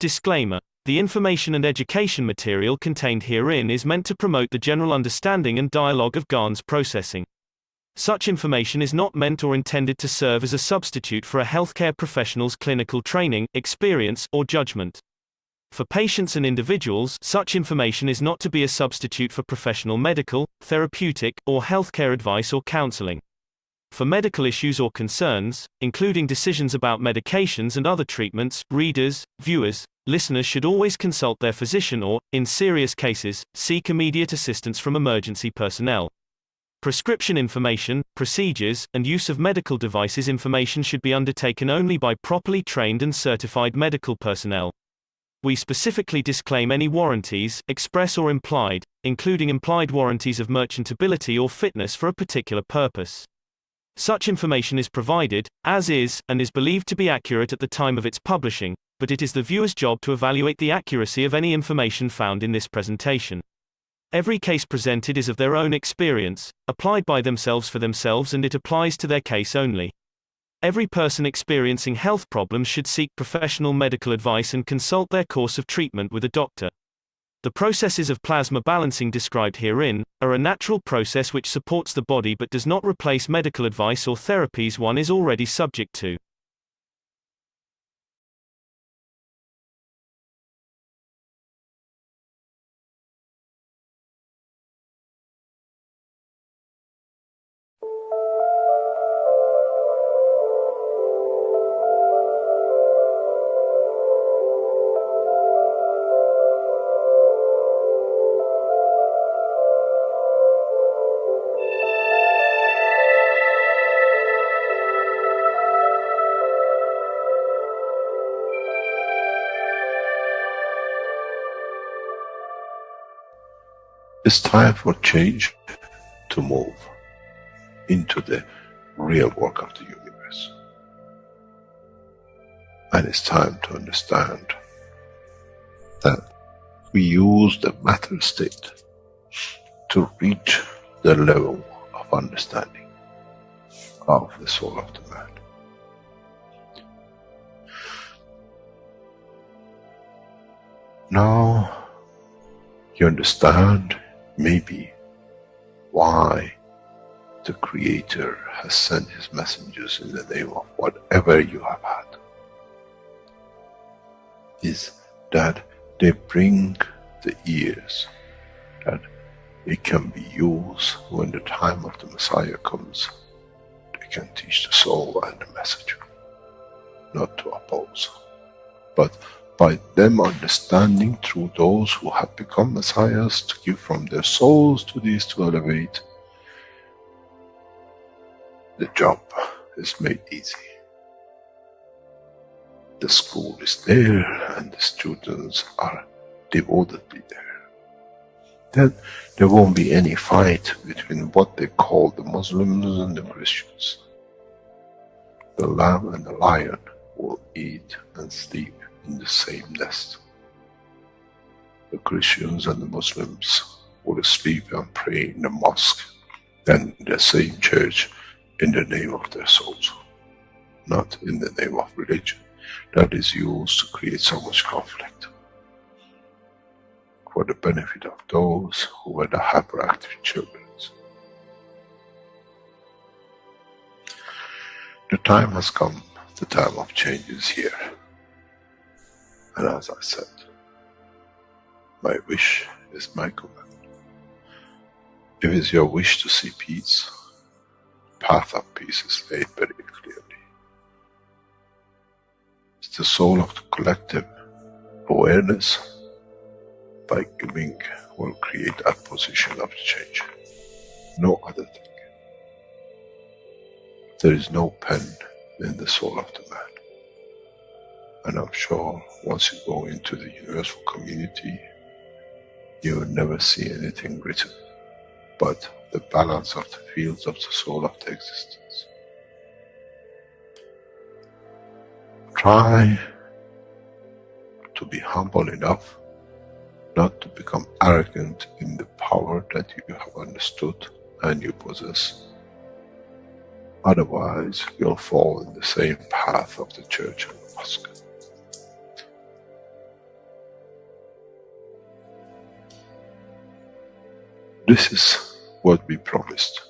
Disclaimer. The information and education material contained herein is meant to promote the general understanding and dialogue of GAN's processing. Such information is not meant or intended to serve as a substitute for a healthcare professional's clinical training, experience, or judgment. For patients and individuals, such information is not to be a substitute for professional medical, therapeutic, or healthcare advice or counseling. For medical issues or concerns, including decisions about medications and other treatments, readers, viewers, listeners should always consult their physician or, in serious cases, seek immediate assistance from emergency personnel. Prescription information, procedures, and use of medical devices information should be undertaken only by properly trained and certified medical personnel. We specifically disclaim any warranties, express or implied, including implied warranties of merchantability or fitness for a particular purpose. Such information is provided, as is, and is believed to be accurate at the time of its publishing, but it is the viewer's job to evaluate the accuracy of any information found in this presentation. Every case presented is of their own experience, applied by themselves for themselves, and it applies to their case only. Every person experiencing health problems should seek professional medical advice and consult their course of treatment with a doctor. The processes of plasma balancing described herein are a natural process which supports the body but does not replace medical advice or therapies one is already subject to. It's time for change to move into the real work of the universe. And it's time to understand that we use the matter state to reach the level of understanding of the soul of the man. Now you understand maybe why the Creator has sent His messengers in the name of whatever you have had. Is that they bring the ears, that it can be used when the time of the Messiah comes. They can teach the soul and the message, not to oppose, but by them understanding through those who have become messiahs to give from their souls to these to elevate, the job is made easy. The school is there and the students are devotedly there. Then there won't be any fight between what they call the Muslims and the Christians. The lamb and the lion will eat and sleep in the same nest. The Christians and the Muslims will sleep and pray in the mosque and in the same church in the name of their souls, not in the name of religion that is used to create so much conflict for the benefit of those who were the hyperactive children. The time has come, the time of change is here. And as I said, my wish is my command. If it's your wish to see peace, the path of peace is laid very clearly. It's the soul of the collective awareness. By giving will create that position of change. No other thing. There is no pen in the soul of the man. And I'm sure once you go into the universal community, you will never see anything written but the balance of the fields of the soul of the existence. Try to be humble enough not to become arrogant in the power that you have understood and you possess. Otherwise, you'll fall in the same path of the church and the mosque. This is what we promised,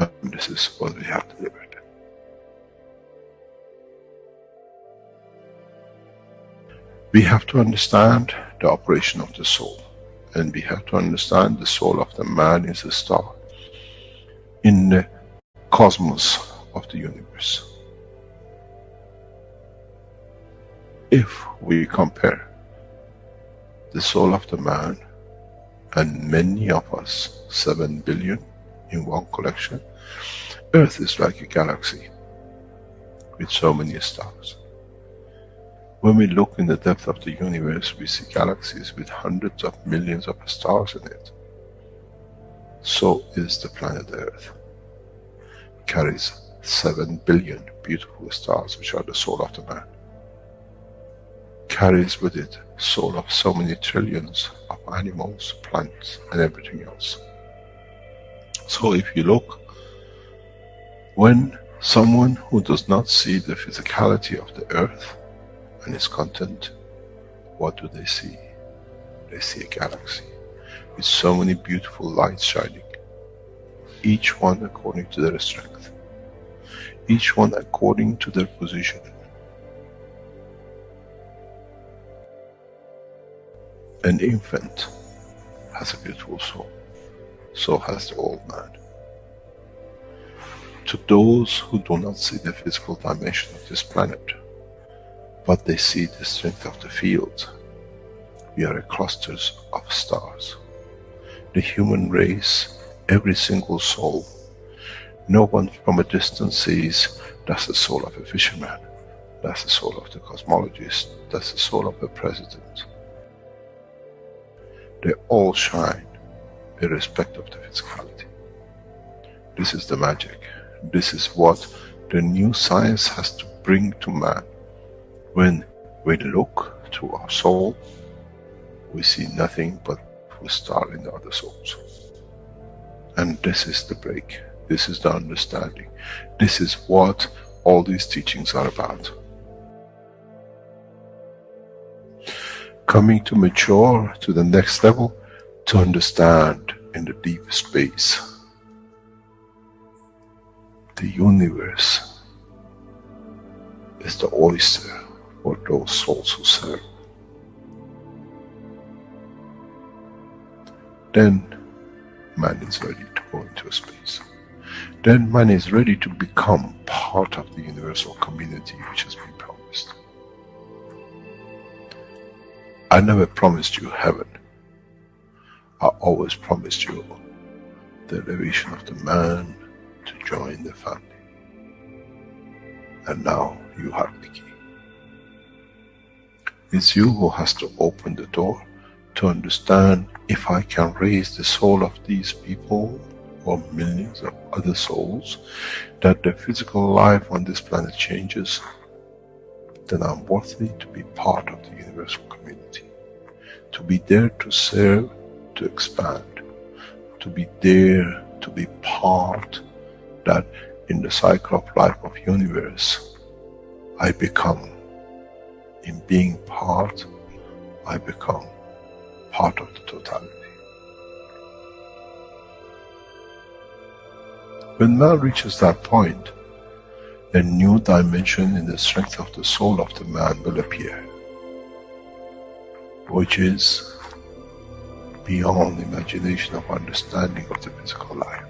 and this is what we have delivered. We have to understand the operation of the soul, and we have to understand the soul of the man is a star in the cosmos of the universe. If we compare the soul of the man and many of us, 7 billion in one collection, Earth is like a galaxy with so many stars. When we look in the depth of the universe, we see galaxies with hundreds of millions of stars in it. So is the planet Earth. It carries 7 billion beautiful stars, which are the soul of the man. Carries with it soul of so many trillions of animals, plants, and everything else. So if you look, when someone who does not see the physicality of the earth and its content, what do they see? They see a galaxy with so many beautiful lights shining, each one according to their strength, each one according to their position. An infant has a beautiful soul, so has the old man. To those who do not see the physical dimension of this planet, but they see the strength of the field, we are clusters of stars. The human race, every single soul, no one from a distance sees that's the soul of a fisherman, that's the soul of the cosmologist, that's the soul of the president. They all shine irrespective of the physicality. This is the magic. This is what the new science has to bring to man. When we look to our soul, we see nothing but a star in the other souls. And this is the break. This is the understanding. This is what all these teachings are about. Coming to mature to the next level, to understand in the deep space, the universe is the oyster for those souls who serve. Then man is ready to go into space. Then man is ready to become part of the universal community which has been promised. I never promised you heaven. I always promised you the elevation of the man to join the family. And now you have the key. It's you who has to open the door to understand, if I can raise the soul of these people or millions of other souls, that the physical life on this planet changes, then I'm worthy to be part of the universal community. To be there to serve, to expand. To be there, to be part, that in the cycle of life of universe, I become, in being part, I become part of the totality. When man reaches that point, a new dimension in the strength of the soul of the man will appear, which is beyond imagination of understanding of the physical life.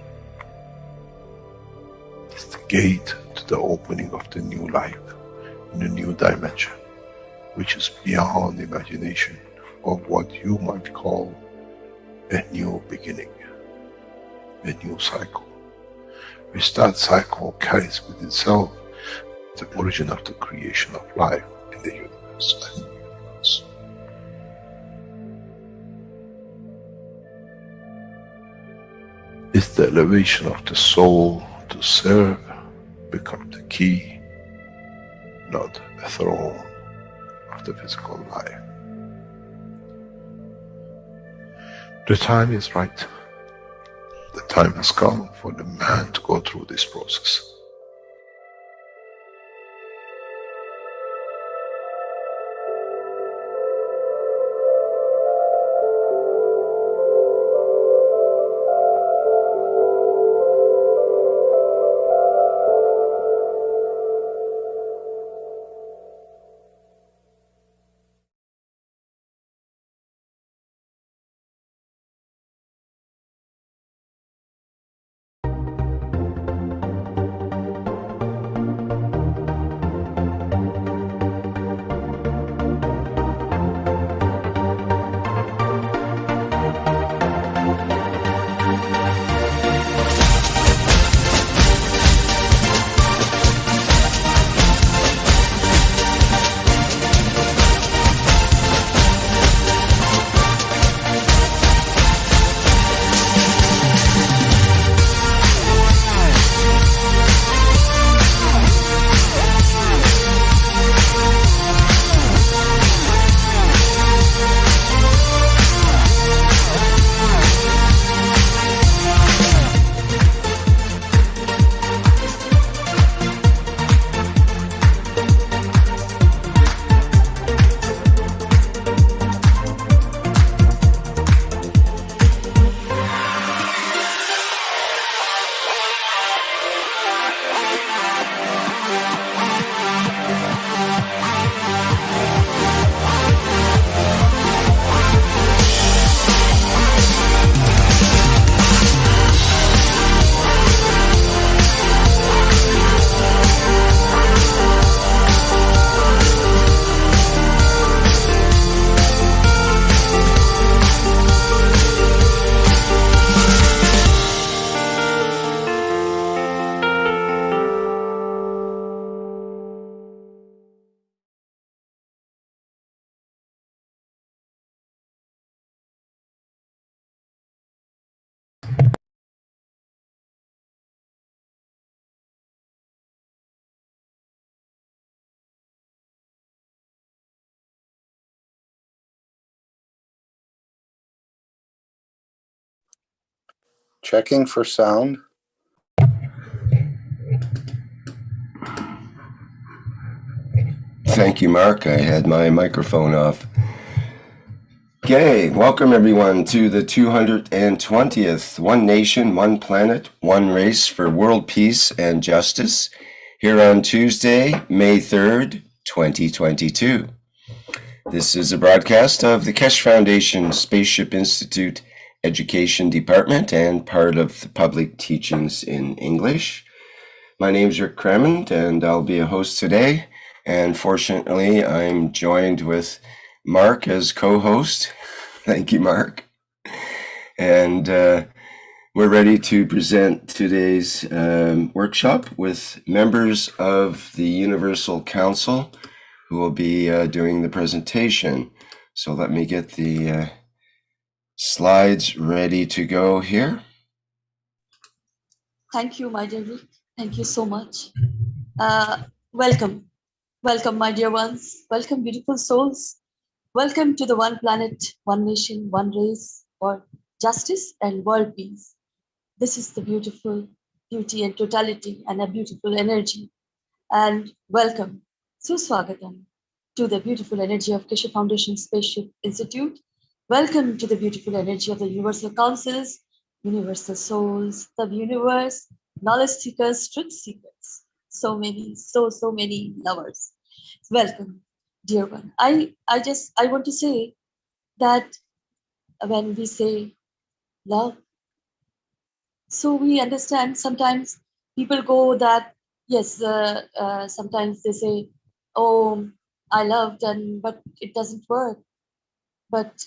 It's the gate to the opening of the new life, in a new dimension, which is beyond imagination of what you might call a new beginning, a new cycle. Which that cycle carries with itself the origin of the creation of life in the universe and in the universe. It's the elevation of the soul to serve become the key, not a throne of the physical life. The time is right. The time has come for the man to go through this process. Checking for sound. Thank you, Mark. I had my microphone off. Okay, welcome everyone to the 220th One Nation, One Planet, One Race for World Peace and Justice, here on Tuesday, May 3rd, 2022. This is a broadcast of the Keshe Foundation Spaceship Institute Education Department and part of the Public Teachings in English. My name is Rick Cremond and I'll be a host today. And fortunately, I'm joined with Mark as co-host. Thank you, Mark. And we're ready to present today's workshop with members of the Universal Council who will be doing the presentation. So let me get the slides ready to go here. Thank you, my dear Rick. Thank you so much. Welcome. Welcome, my dear ones. Welcome, beautiful souls. Welcome to the One Planet, One Nation, One Race for Justice and World Peace. This is the beautiful beauty and totality and a beautiful energy. And welcome, Suswagatam, to the beautiful energy of Keshe Foundation Spaceship Institute. Welcome to the beautiful energy of the Universal Councils, Universal Souls, the universe, knowledge seekers, truth seekers. So many lovers. Welcome, dear one. I want to say that when we say love, so we understand sometimes people go that, yes, sometimes they say, oh, I loved, but it doesn't work. But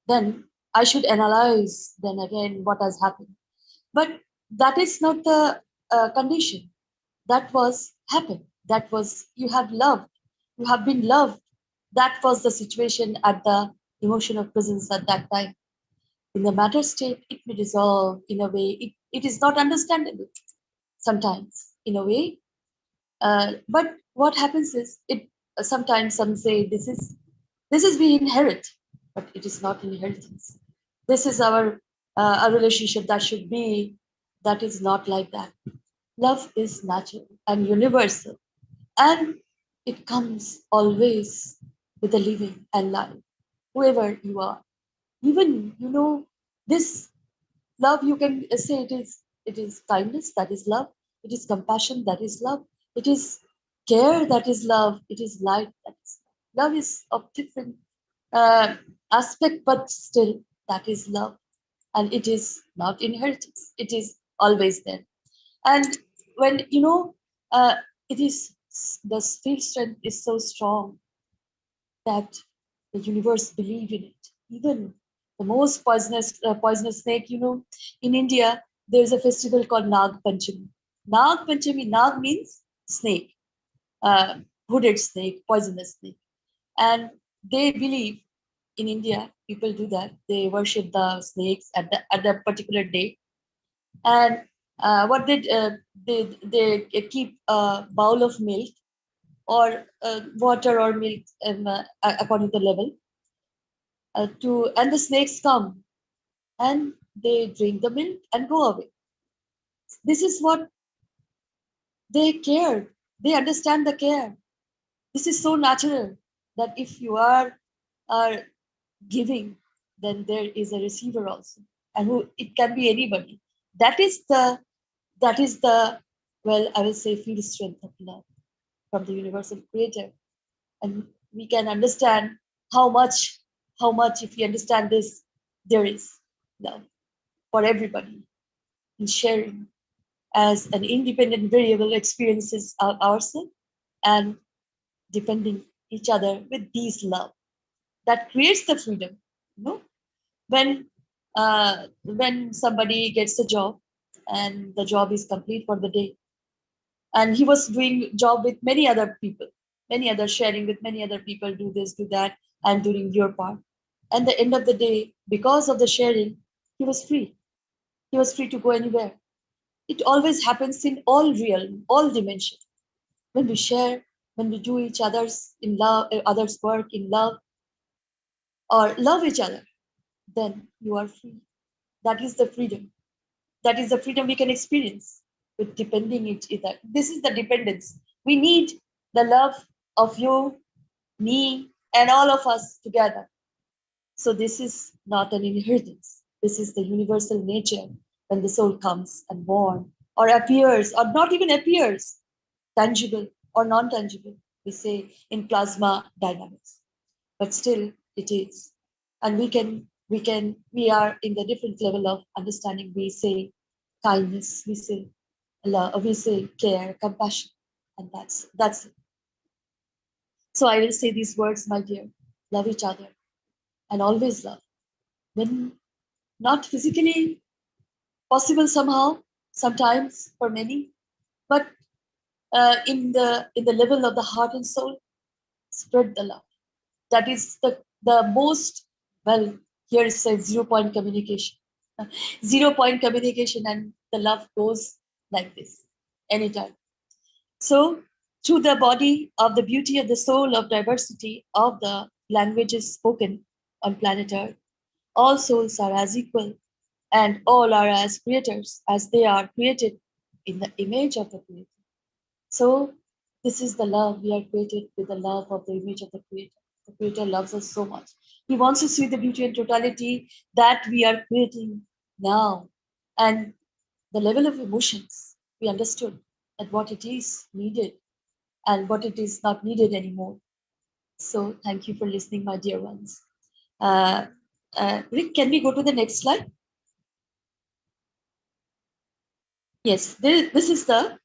then I should analyze then again what has happened. But that is not the condition. That was happened. That was, you have loved. You have been loved. That was the situation at the emotional presence at that time. In the matter state, it may dissolve in a way. It is not understandable sometimes in a way. But what happens is, it sometimes some say this is we inherit, but it is not inheritance. This is our a relationship that should be, that is not like that. Love is natural and universal, and it comes always with the living and life, whoever you are. Even, this love, you can say it is kindness, that is love. It is compassion, that is love. It is care, that is love. It is light, that is love. Love is of different aspect, but still that is love. And it is not inheritance. It is always there. And when it is, the field strength is so strong that the universe believe in it. Even the most poisonous snake, in India, there's a festival called Nag Panchami. Nag Panchami, Nag means snake, hooded snake, poisonous snake. And they believe in India, people do that. They worship the snakes at the particular day. And what they keep a bowl of milk or water or milk according to the level, and the snakes come and they drink the milk and go away. This is what they care. They understand the care. This is so natural that if you are giving, then there is a receiver also, and who it can be anybody. That is the well, I will say, field strength of love from the universal creator. And we can understand how much if we understand this, there is love for everybody in sharing as an independent variable experiences ourselves and depending each other with these love that creates the freedom. When somebody gets a job and the job is complete for the day, and he was doing job with many other people, many other sharing with many other people, do this, do that, and doing your part. And the end of the day, because of the sharing, he was free. He was free to go anywhere. It always happens in all realm, all dimension. When we share, when we do each other's in love, others' work in love, or love each other, then you are free. That is the freedom. That is the freedom we can experience with depending each other. This is the dependence. We need the love of you, me, and all of us together. So this is not an inheritance. This is the universal nature when the soul comes and born or appears or not even appears, tangible or non-tangible, we say in plasma dynamics. But still it is. And we are in the different level of understanding. We say kindness, we say love, we say care, compassion, and that's it. So I will say these words, my dear, love each other and always love. When not physically possible somehow, sometimes for many, but in the level of the heart and soul, spread the love. That is the most, well, here it says 0 point communication. 0 point communication, and the love goes like this anytime. So through the body of the beauty of the soul of diversity of the languages spoken on planet Earth, all souls are as equal and all are as creators as they are created in the image of the Creator. So this is the love. We are created with the love of the image of the Creator. The Creator loves us so much. He wants to see the beauty and totality that we are creating now. And the level of emotions, we understood that what it is needed and what it is not needed anymore. So thank you for listening, my dear ones. Rick, can we go to the next slide? Yes, this is the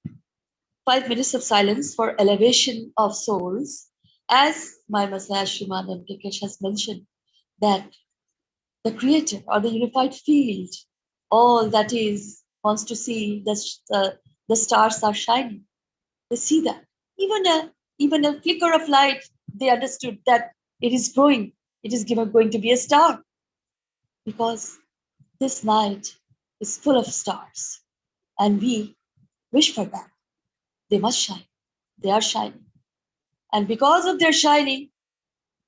5 minutes of silence for elevation of souls. As my Messiah Shriman and Keshe has mentioned, that the Creator or the unified field, all that is, wants to see the stars are shining. They see that. Even a flicker of light, they understood that it is growing. It is going to be a star. Because this night is full of stars. And we wish for that. They must shine. They are shining. And because of their shining,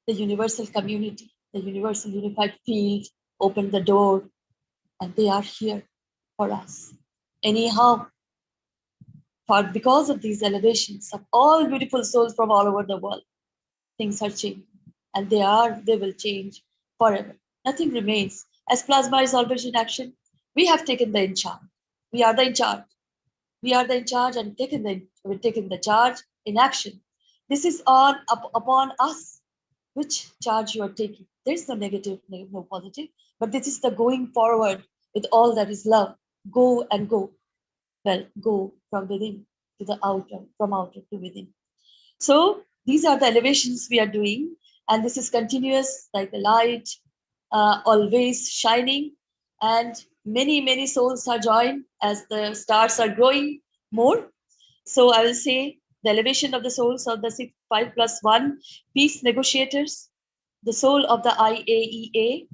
the universal community, the universal unified field opened the door, and they are here for us. Anyhow, because of these elevations of all beautiful souls from all over the world, things are changing. And they will change forever. Nothing remains. As plasma is always in action, we have taken the in charge. We are the in charge. We are the in charge and we've taken the charge in action. This is upon us, which charge you are taking. There's no negative, no positive, but this is the going forward with all that is love. Go and go. Well, go from within to the outer, from outer to within. So these are the elevations we are doing, and this is continuous, like the light, always shining, and many souls are joined as the stars are growing more. So I will say the elevation of the souls of the 5+1 peace negotiators, the soul of the IAEA,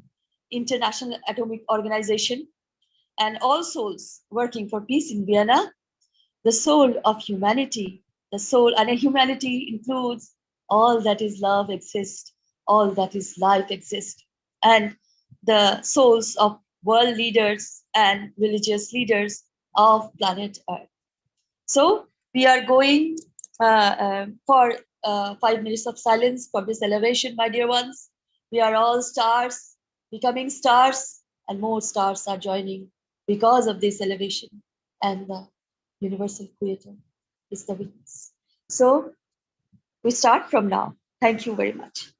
International Atomic Organization, and all souls working for peace in Vienna, the soul of humanity, the soul, and humanity includes all that is love exists, all that is life exists, and the souls of world leaders and religious leaders of planet Earth. So we are going for 5 minutes of silence for this elevation, my dear ones. We are all stars, becoming stars, and more stars are joining because of this elevation. And the universal creator is the witness. So we start from now. Thank you very much.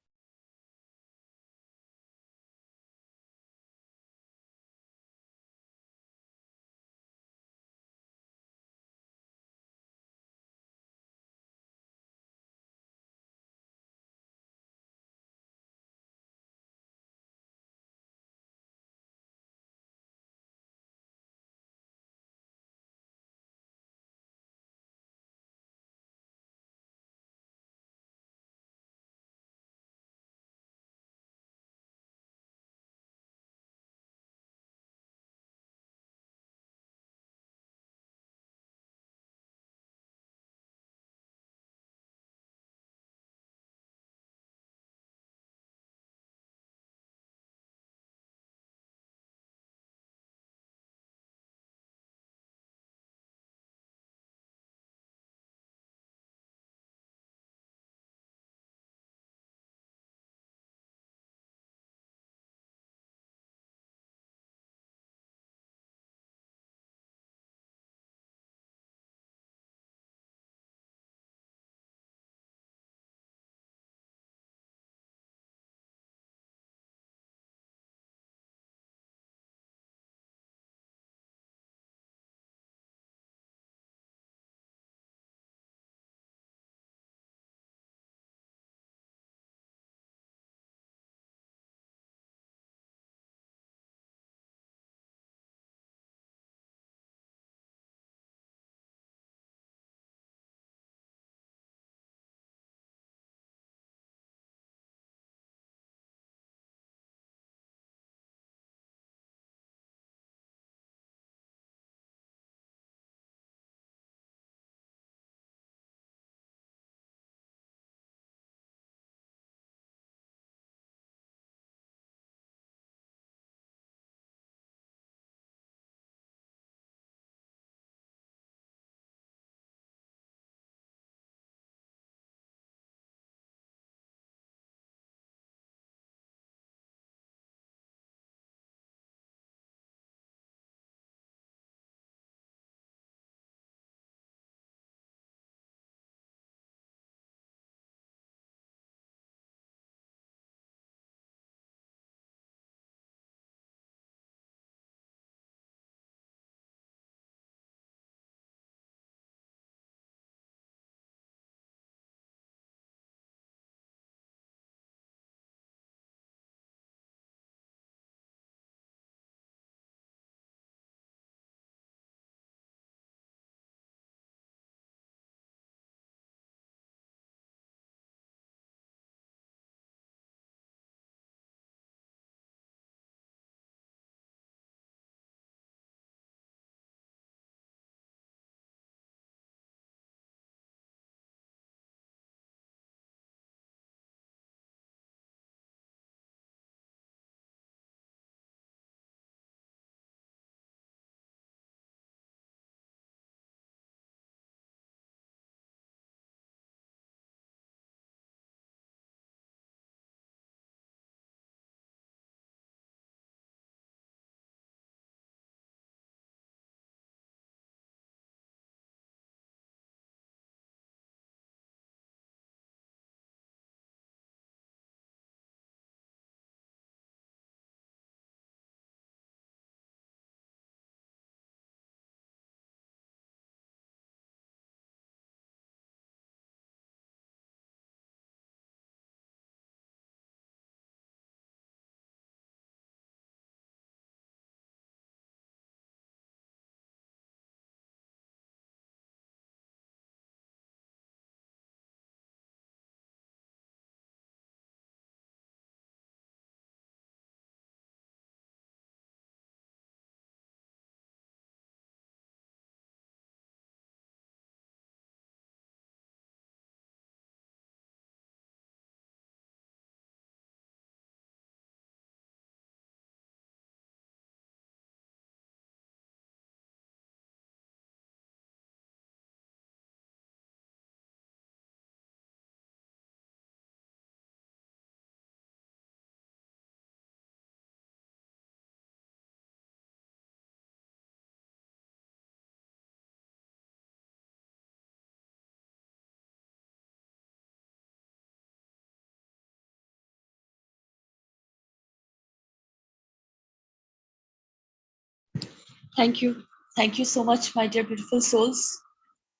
Thank you. Thank you so much, my dear beautiful souls,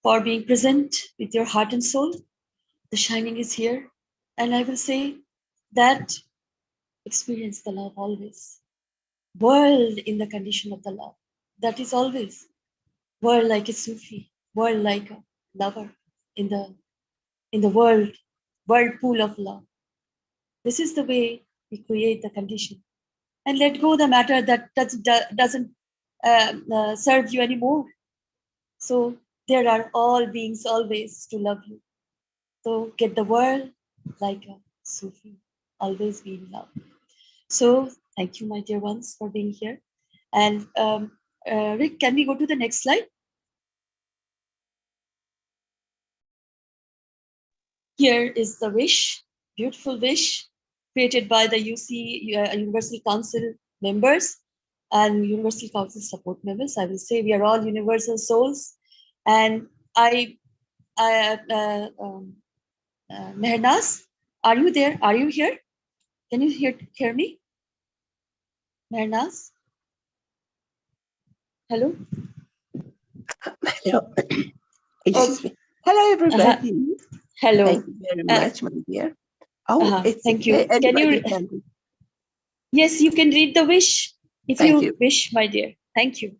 for being present with your heart and soul. The shining is here. And I will say that experience the love always. World in the condition of the love. That is always. World like a Sufi, world like a lover in the whirlpool of love. This is the way we create the condition. And let go the matter that doesn't serve you anymore. So there are all beings always to love you. So get the world like a Sufi, always be in love. So thank you, my dear ones, for being here. And Rick, can we go to the next slide? Here is the wish, beautiful wish, created by the UC, Universal Council members and Universal Council support members. I will say we are all universal souls. And Mehrnaz, are you there? Are you here? Can you hear me? Mehrnaz? Hello? Hello. Excuse me. Hello, everybody. Hello. Thank you very much, my dear. Oh, it's thank you. okay. Can you? Yes, you can read the wish if you wish, my dear. Thank you.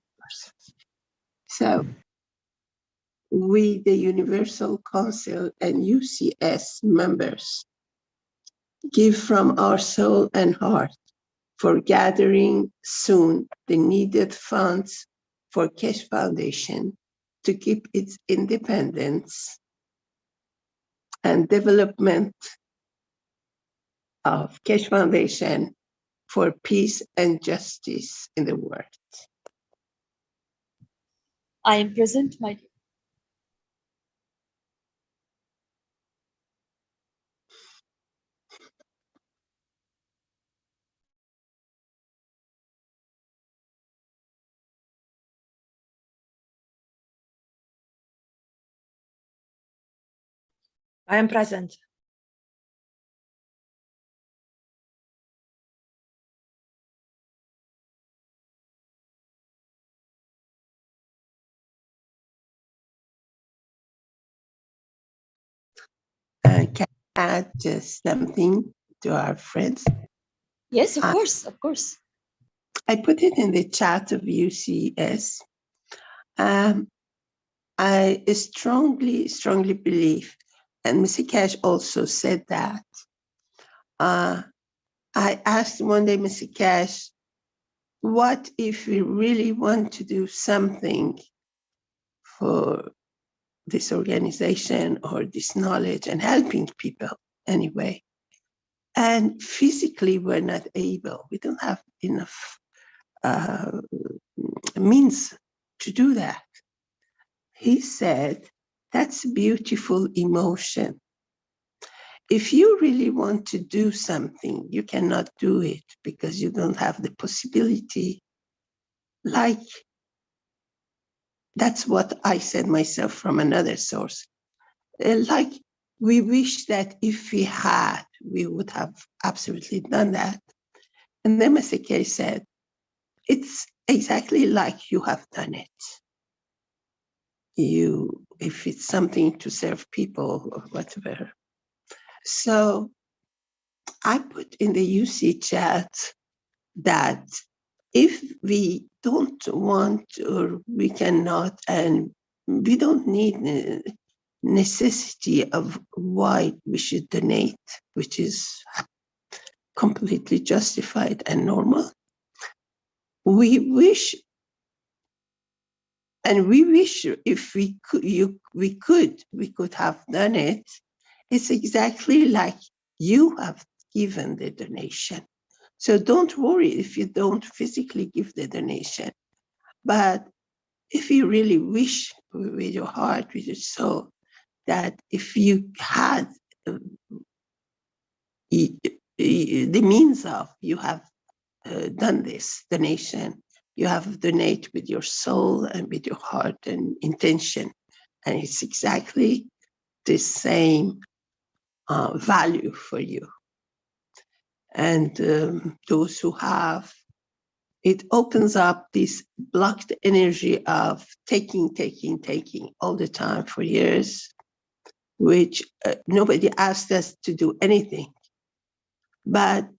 So, we, the Universal Council and UCS members, give from our soul and heart for gathering soon the needed funds for Keshe Foundation to keep its independence and development of Keshe Foundation for peace and justice in the world. I am present, my dear. I am present. Can I add just something to our friends? Yes, of course, of course. I put it in the chat of UCS. I strongly believe, and Mr. Keshe also said that. I asked one day, Mr. Keshe, what if we really want to do something for this organization or this knowledge and helping people anyway? And physically, we're not able. We don't have enough means to do that. He said, that's a beautiful emotion. If you really want to do something, you cannot do it because you don't have the possibility. Like, that's what I said myself from another source. Like, we wish that if we had, we would have absolutely done that. And then Mr. K said, it's exactly like you have done it. If it's something to serve people or whatever. So I put in the UC chat that if we don't want or we cannot and we don't need the necessity of why we should donate, which is completely justified and normal, we wish if we could have done it. It's exactly like you have given the donation. So don't worry if you don't physically give the donation. But if you really wish with your heart, with your soul, that if you had the means of, you have done this donation, you have donate with your soul and with your heart and intention. And it's exactly the same value for you. And those who have it opens up this blocked energy of taking all the time for years, which nobody asked us to do anything. But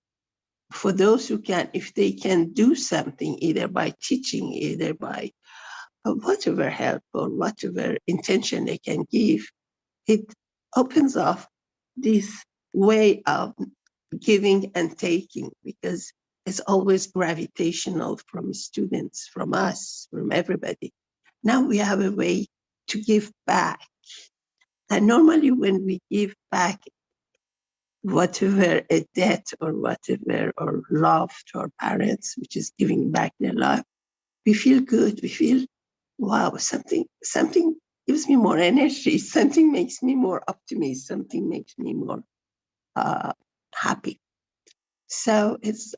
for those who can, if they can do something, either by teaching, either by whatever help or whatever intention they can give, it opens up this way of giving and taking, because it's always gravitational from students, from us, from everybody. Now we have a way to give back. And normally when we give back whatever a debt or whatever, or love to our parents, which is giving back their life, we feel good. We feel, wow, something gives me more energy. Something makes me more optimistic. Something makes me more happy. So it's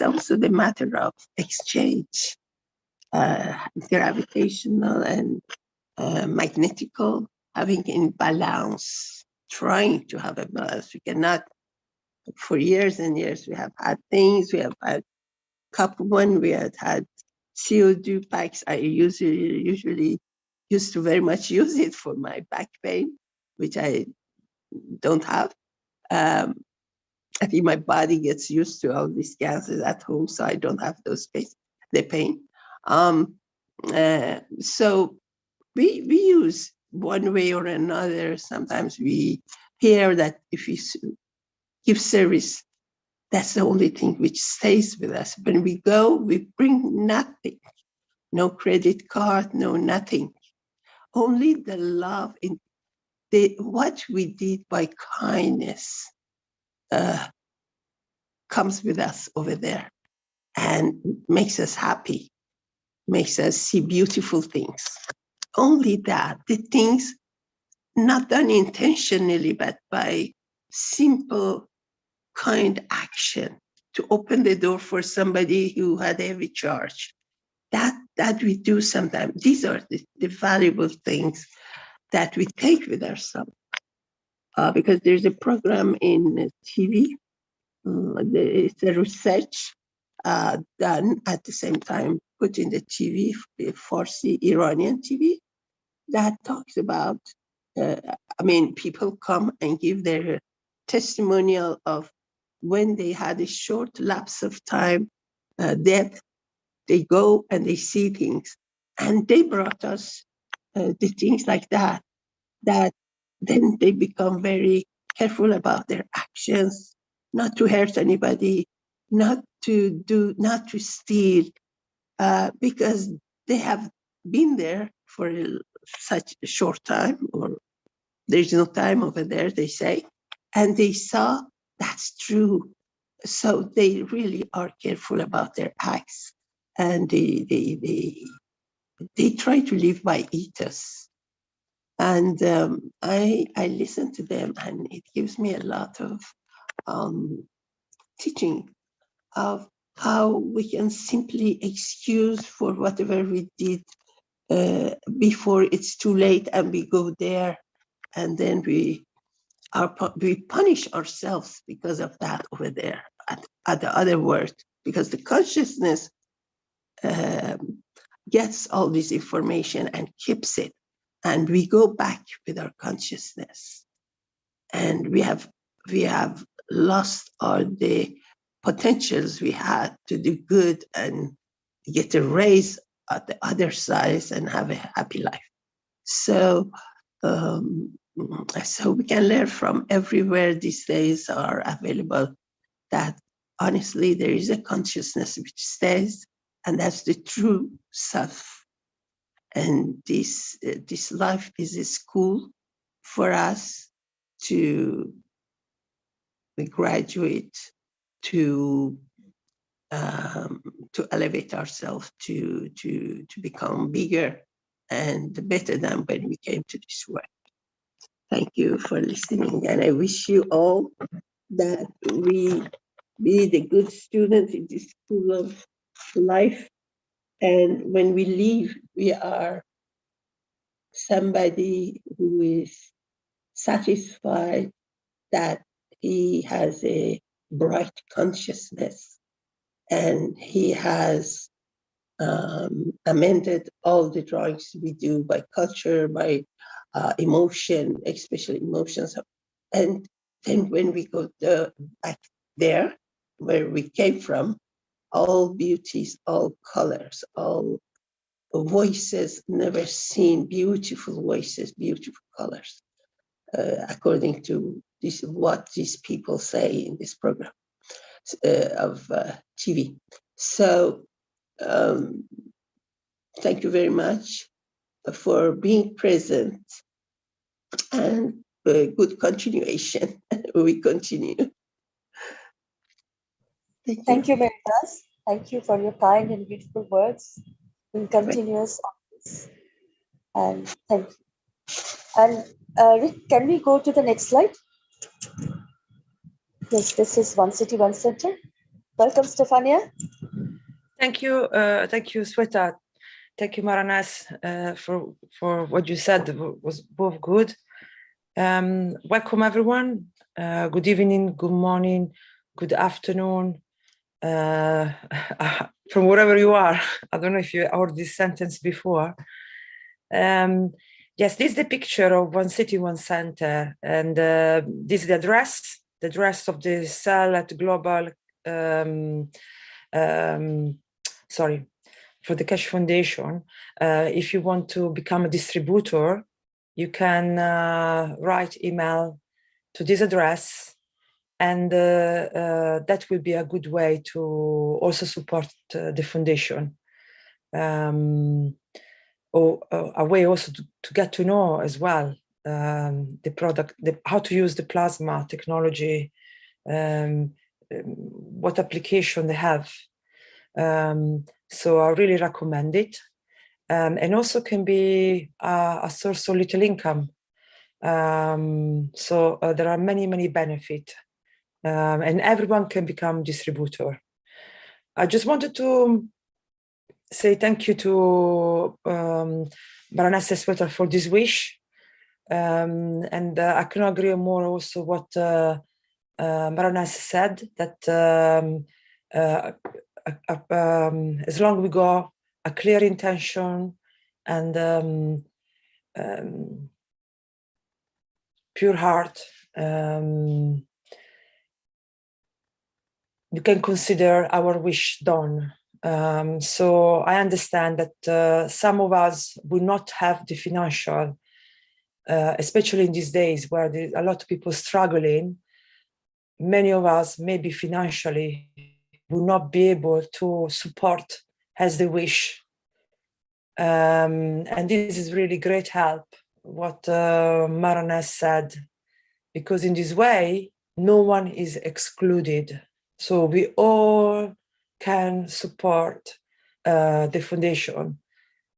also the matter of exchange, gravitational and magnetical, having in balance, trying to have a balance. We cannot, for years and years, we have had things, we have had cup one, we had CO2 packs. I usually used to very much use it for my back pain, which I don't have. I think my body gets used to all these gases at home, so I don't have the pain. So we use one way or another. Sometimes we hear that if we give service, that's the only thing which stays with us. When we go, we bring nothing, no credit card, no nothing, only the love in what we did by kindness comes with us over there and makes us happy, makes us see beautiful things. Only that, the things not done intentionally, but by simple, kind action to open the door for somebody who had a heavy charge. That we do sometimes. These are the valuable things that we take with ourselves. Because there's a program in TV, it's a research done at the same time, put in the TV, Farsi Iranian TV, that talks about, people come and give their testimonial of when they had a short lapse of time, death, they go and they see things. And they brought us the things like that then they become very careful about their actions, not to hurt anybody, not to steal, because they have been there for such a short time, or there's no time over there, they say, and they saw that's true. So they really are careful about their acts, and they try to live by ethos. And I listen to them, and it gives me a lot of teaching of how we can simply excuse for whatever we did before it's too late, and we go there, and then we punish ourselves because of that over there at the other world, because the consciousness gets all this information and keeps it, and we go back with our consciousness, and we have lost all the potentials we had to do good and get a raise at the other side and have a happy life. So so we can learn from everywhere these days are available, that honestly there is a consciousness which stays, and that's the true self. And this life is a school for us to graduate, to elevate ourselves, to become bigger and better than when we came to this world. Thank you for listening, and I wish you all that we be the good students in this school of life, and when we leave, we are somebody who is satisfied that he has a bright consciousness and he has amended all the drawings we do by culture, by emotion, especially emotions. And then when we go back there, where we came from, all beauties, all colors, all voices never seen, beautiful voices, beautiful colors, according to this, what these people say in this program of TV. So thank you very much for being present, and good continuation. We continue. Thank you, Mehran. Thank you for your kind and beautiful words. We'll continue on this. And thank you. And Rick, can we go to the next slide? Yes, this is One City, One Center. Welcome, Stefania. Thank you, Sweta. Thank you, Mehran, for what you said. Was both good. Welcome, everyone. Good evening, good morning, good afternoon. From wherever you are. I don't know if you heard this sentence before. Yes, this is the picture of One City, One Center, and this is the address of the cell at Global. For the Keshe Foundation. If you want to become a distributor, you can write email to this address, and that will be a good way to also support the foundation. Or a way also to get to know as well the product, how to use the plasma technology, what application they have. So I really recommend it, and also can be a source of little income. So there are many benefits, and everyone can become distributor. I just wanted to say thank you to Baroness Sweater for this wish, and I can agree more also what Baroness said, that as long as we got a clear intention and pure heart, we can consider our wish done. So I understand that some of us will not have the financial, especially in these days where there's a lot of people struggling. Many of us maybe financially will not be able to support as they wish. And this is really great help, what Mehran said, because in this way, no one is excluded. So we all can support the foundation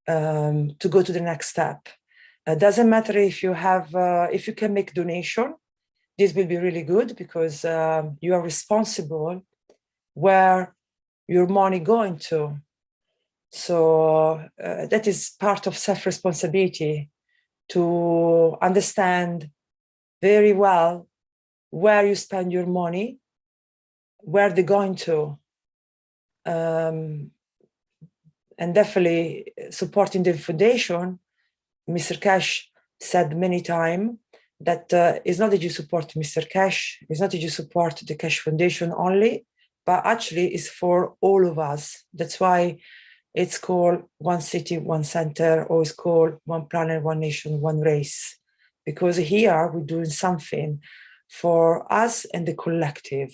to go to the next step. It doesn't matter if you have, if you can make donation, this will be really good, because you are responsible where your money going to. So that is part of self-responsibility, to understand very well where you spend your money, where they're going to. And definitely supporting the foundation. Mr. Keshe said many times that it's not that you support Mr. Keshe, it's not that you support the Keshe Foundation only, but actually it's for all of us. That's why it's called One City, One Center, or it's called One Planet, One Nation, One Race. Because here we're doing something for us and the collective.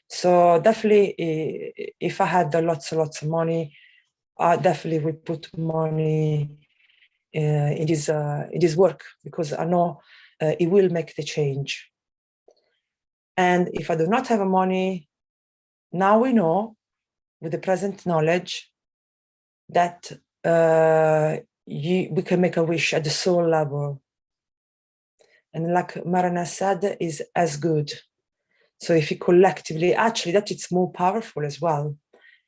So definitely, if I had lots of money, I definitely would put money in this work, because I know it will make the change. And if I do not have money, now we know, with the present knowledge, that we can make a wish at the soul level. And like Mehran said, is as good. So if we collectively, actually that it's more powerful as well.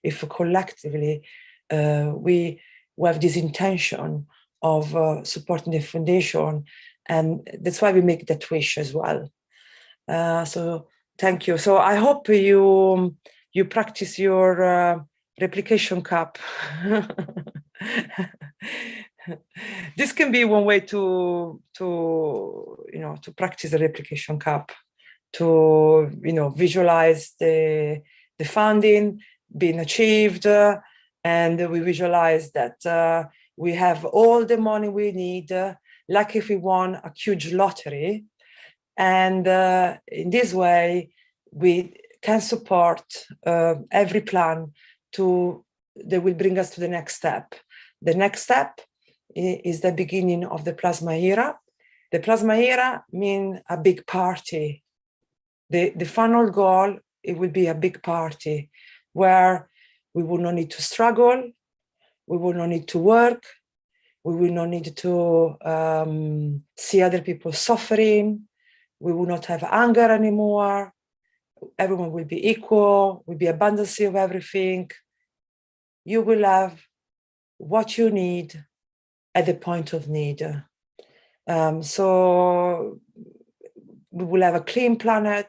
If collectively we have this intention of supporting the foundation, and that's why we make that wish as well. So thank you. So I hope you you practice your replication cup. This can be one way to practice the replication cup, to visualize the funding being achieved, and we visualize that we have all the money we need, like if we won a huge lottery, and in this way we can support every plan that will bring us to the next step. The next step is the beginning of the plasma era. The plasma era means a big party. The final goal, it will be a big party where we will not need to struggle, we will not need to work, we will not need to see other people suffering, we will not have anger anymore, everyone will be equal, will be abundance of everything. You will have what you need at the point of need. So we will have a clean planet.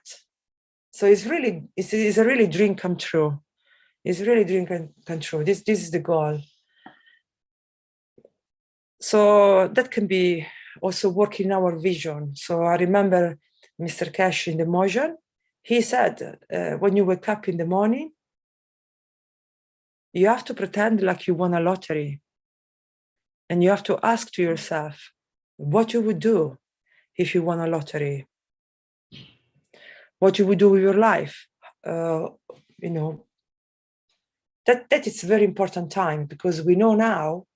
So it's a really dream come true. It's really dream come true. This is the goal. So that can be also working our vision. So I remember Mr. Keshe in the motion, he said, when you wake up in the morning, you have to pretend like you won a lottery. And you have to ask to yourself what you would do if you won a lottery, what you would do with your life. That is a very important time, because we know now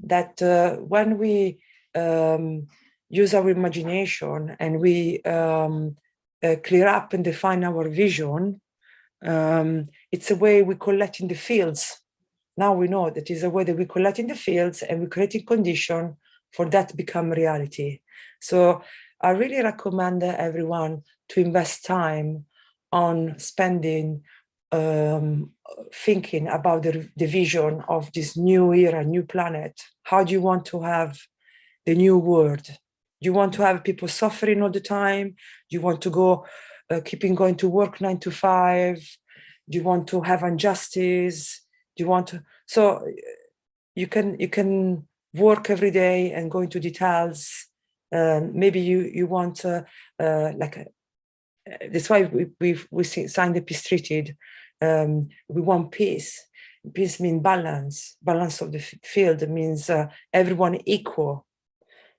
that when we use our imagination and we clear up and define our vision, it's a way we collect in the fields. Now we know that is a way that we collect in the fields, and we create condition for that to become reality. So I really recommend everyone to invest time on spending, thinking about the vision of this new era, new planet. How do you want to have the new world? Do you want to have people suffering all the time? Do you want to go, keeping going to work 9 to 5? Do you want to have injustice? Do you want to? So you can work every day and go into details. Maybe you want that's why we signed the peace treaty. We want peace. Peace means balance. Balance of the field means everyone equal.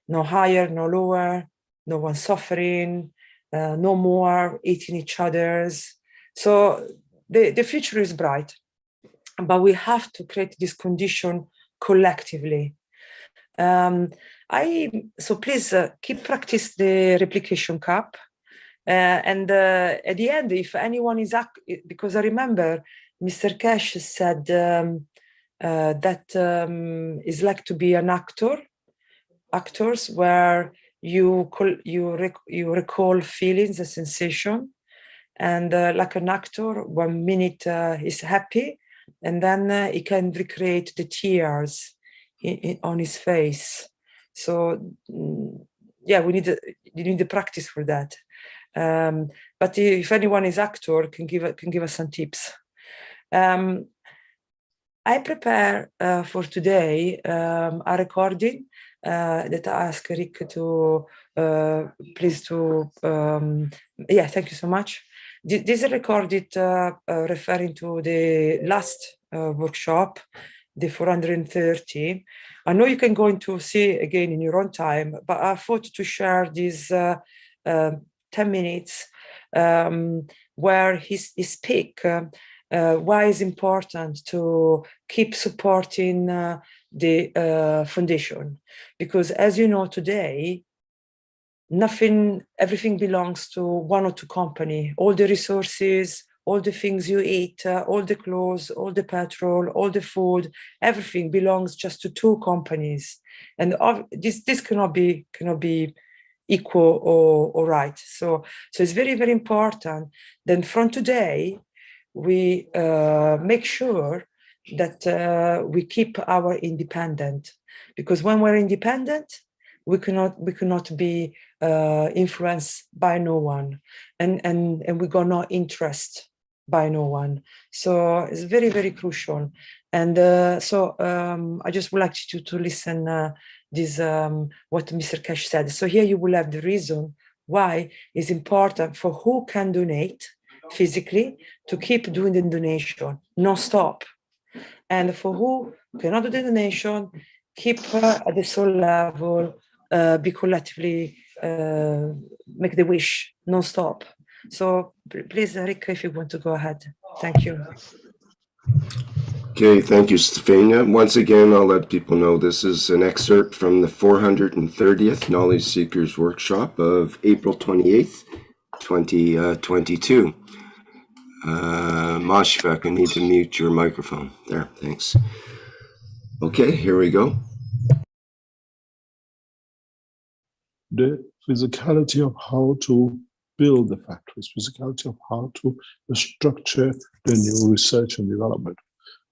No higher, no lower, no one suffering, no more eating each other's. So the future is bright, but we have to create this condition collectively. So please keep practice the replication cup. And at the end, if anyone is, because I remember Mr. Keshe said that is like to be an actors where you recall feelings, a sensation, and like an actor, 1 minute is happy, and then he can recreate the tears on his face. So yeah, you need the practice for that. But if anyone is actor, can give us some tips. I prepare for today a recording that I ask Rick to please to yeah, thank you so much. This is recorded referring to the last workshop, the 430. I know you can go into see again in your own time, but I thought to share these 10 minutes where he speak why it's important to keep supporting the foundation, because as you know today, everything belongs to 1 or 2 companies. All the resources, all the things you eat, all the clothes, all the petrol, all the food, everything belongs just to 2 companies, and this cannot be equal or right. So it's very, very important. Then from today, we make sure that we keep our independent, because when we're independent, we cannot be influenced by no one, and we got no interest by no one. So it's very, very crucial. And I just would like you to listen what Mr. Keshe said. So here you will have the reason why it's important for who can donate physically to keep doing the donation non-stop. And for who cannot do the donation, keep at the soul level, be collectively, make the wish non-stop. So please, Rick, if you want to go ahead. Thank you. Okay, thank you, Stefania. Once again, I'll let people know this is an excerpt from the 430th Knowledge Seekers Workshop of April 28th, 2022. Mashfaq, I need to mute your microphone. There, thanks. Okay, here we go. The physicality of how to build the factories, physicality of how to structure the new research and development.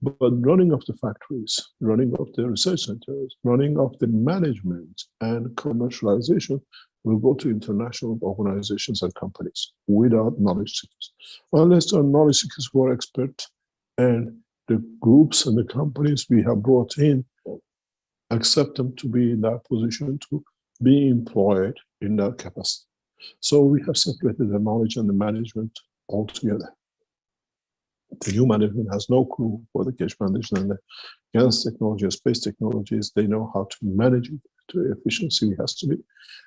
But running of the factories, running of the research centers, running of the management and commercialization will go to international organizations and companies without knowledge seekers. Unless there are knowledge seekers who are expert and the groups and the companies we have brought in accept them to be in that position to be employed in that capacity. So we have separated the knowledge and the management altogether. The new management has no clue for the Keshe Foundation and the gas technology or space technologies. They know how to manage it to the efficiency it has to be.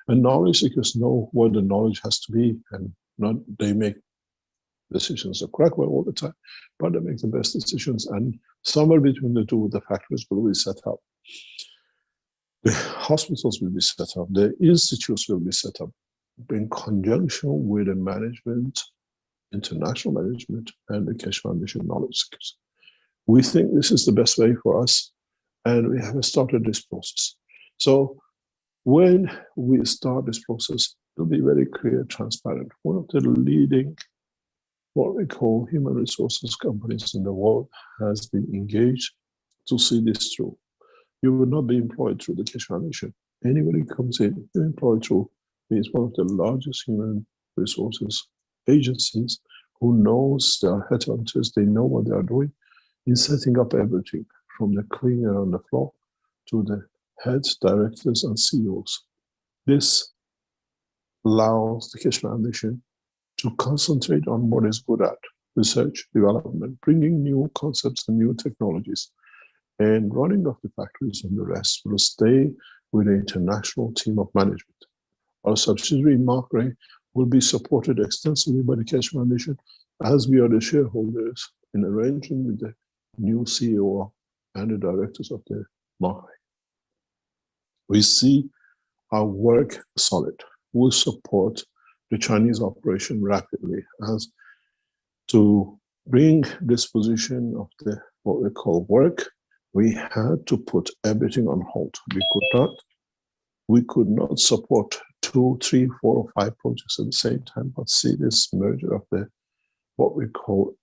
And knowledge seekers know what the knowledge has to be, and not they make decisions the correct way all the time, but they make the best decisions. And somewhere between the two, the factories will be set up. The hospitals will be set up. The institutes will be set up in conjunction with the management, international management, and the Keshe Foundation knowledge seekers. We think this is the best way for us, and we have started this process. So when we start this process, it'll be very clear, transparent. One of the leading, what we call human resources companies in the world has been engaged to see this through. You will not be employed through the Keshe Foundation. Anybody comes in, you're employed through, is one of the largest human resources agencies who knows, they are headhunters, they know what they are doing in setting up everything from the cleaner on the floor to the heads, directors, and CEOs. This allows the Keshe Foundation to concentrate on what is good at, research, development, bringing new concepts and new technologies, and running of the factories, and the rest will stay with the international team of management. Our subsidiary, Markray, will be supported extensively by the Keshe Foundation as we are the shareholders in arranging with the new CEO and the directors of the Markray. We see our work solid. We'll support the Chinese operation rapidly as to bring this position of the what we call work. We had to put everything on hold. We could not support 2, 3, 4, or 5 projects at the same time, but see this merger of the what we call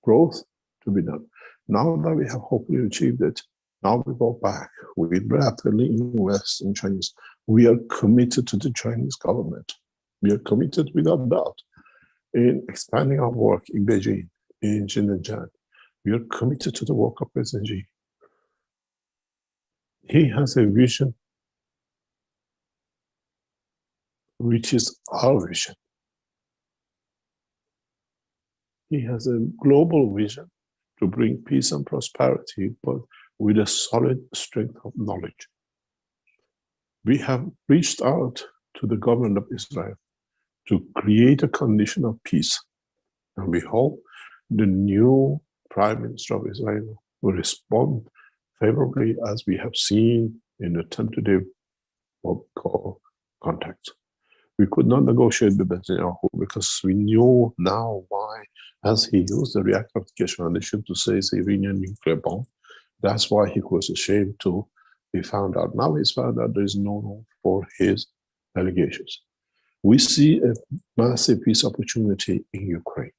growth to be done. Now that we have hopefully achieved it, now we go back. We rapidly invest in Chinese. We are committed to the Chinese government. We are committed without doubt in expanding our work in Beijing, in Xinjiang. We are committed to the work of President Xi. He has a vision which is our vision. He has a global vision to bring peace and prosperity, but with a solid strength of knowledge. We have reached out to the government of Israel to create a condition of peace. And we hope the new Prime Minister of Israel will respond favorably, as we have seen in the tentative what we call contacts. We could not negotiate with Netanyahu because we knew now why, as he used the Reactor of the Keshe Foundation to say it's Iranian nuclear bomb. That's why he was ashamed to be found out. Now he's found out there is no room for his allegations. We see a massive peace opportunity in Ukraine.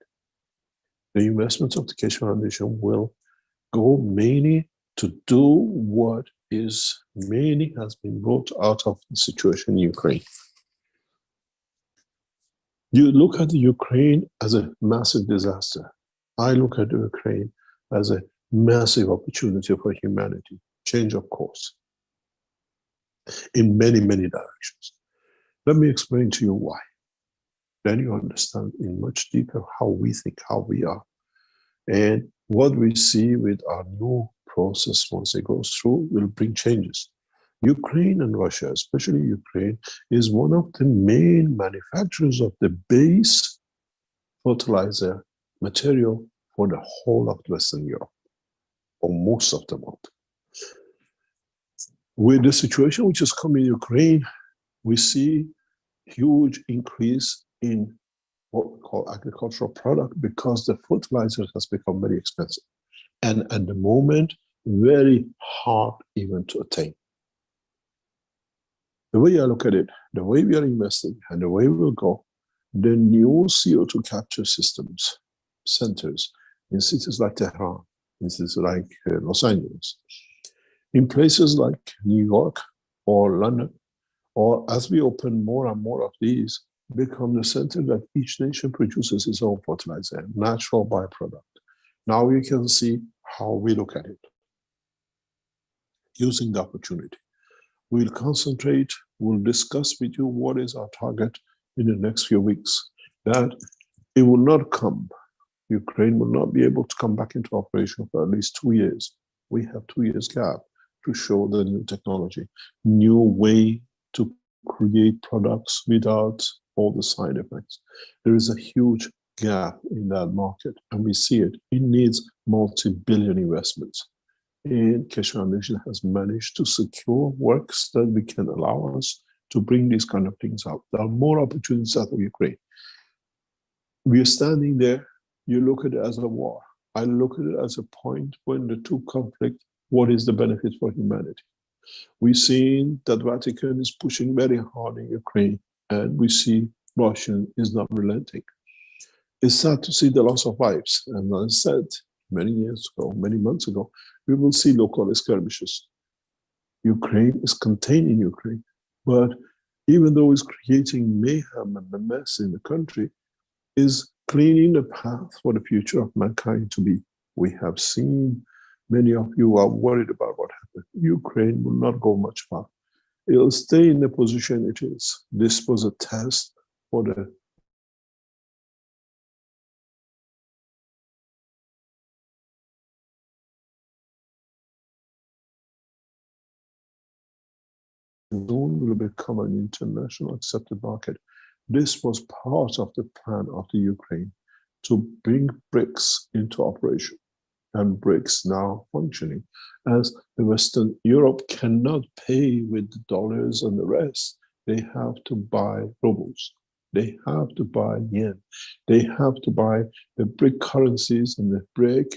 The investments of the Keshe Foundation will go mainly to do what is mainly has been brought out of the situation in Ukraine. You look at the Ukraine as a massive disaster. I look at the Ukraine as a massive opportunity for humanity, change of course, in many, many directions. Let me explain to you why. Then you understand in much deeper how we think, how we are. And what we see with our new process once it goes through will bring changes. Ukraine and Russia, especially Ukraine, is one of the main manufacturers of the base fertilizer material for the whole of Western Europe, or most of the world. With the situation which has come in Ukraine, we see huge increase in what we call agricultural product because the fertilizer has become very expensive. And at the moment, very hard even to attain. The way I look at it, the way we are investing and the way we will go, the new CO2 capture systems, centers in cities like Tehran, in cities like Los Angeles, in places like New York or London, or as we open more and more of these, become the center that each nation produces its own fertilizer, natural byproduct. Now you can see how we look at it, using the opportunity. We'll concentrate, we'll discuss with you what is our target in the next few weeks, that it will not come. Ukraine will not be able to come back into operation for at least 2 years. We have 2 years gap to show the new technology, new way to create products without all the side effects. There is a huge gap in that market, and we see it. It needs multi-billion investments. And Keshe Foundation has managed to secure works that we can allow us to bring these kind of things out. There are more opportunities out of Ukraine. We are standing there. You look at it as a war. I look at it as a point when the two conflict, what is the benefit for humanity? We've seen that Vatican is pushing very hard in Ukraine, and we see Russia is not relenting. It's sad to see the loss of lives. And as I said many years ago, many months ago, we will see local skirmishes. Ukraine is containing Ukraine, but even though it's creating mayhem and a mess in the country, is cleaning the path for the future of mankind to be. We have seen many of you are worried about what happened. Ukraine will not go much far. It'll stay in the position it is. This was a test for the soon will become an international accepted market. This was part of the plan of the Ukraine to bring BRICS into operation. And BRICS now functioning as the Western Europe cannot pay with the dollars and the rest. They have to buy rubles. They have to buy yen. They have to buy the BRIC currencies, and the BRIC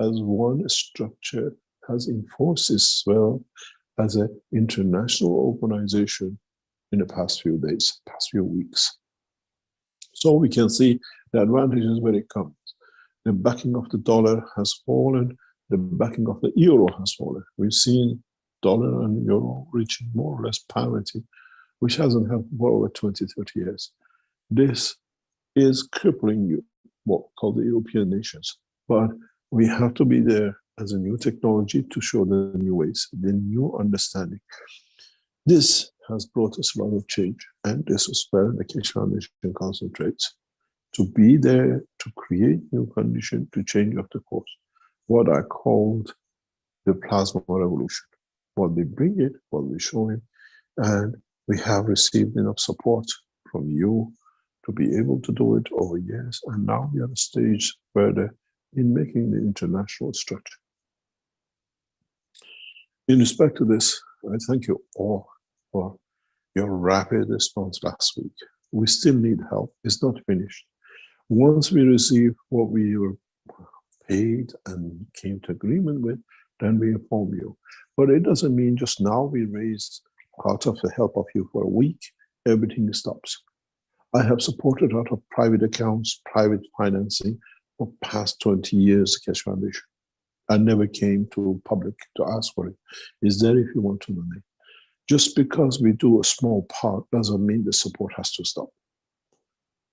as one structure has enforced as well as an international organization in the past few days, past few weeks. So we can see the advantages when it comes. The backing of the dollar has fallen. The backing of the euro has fallen. We've seen dollar and euro reaching more or less parity, which hasn't happened for over 20, 30 years. This is crippling what we call the European nations. But we have to be there as a new technology to show the new ways, the new understanding. This has brought us a lot of change, and this is where the Keshe Foundation concentrates, to be there to create new conditions to change of the course, what I called the plasma revolution. What we bring it, what we show it, and we have received enough support from you to be able to do it over years, and now we are at a stage where in making the international structure. In respect to this, I thank you all for your rapid response last week. We still need help. It's not finished. Once we receive what we were paid and came to agreement with, then we inform you. But it doesn't mean just now we raised part of the help of you for a week, everything stops. I have supported out of private accounts, private financing for past 20 years, the Keshe Foundation. I never came to public to ask for it. It's there if you want to donate. Just because we do a small part doesn't mean the support has to stop.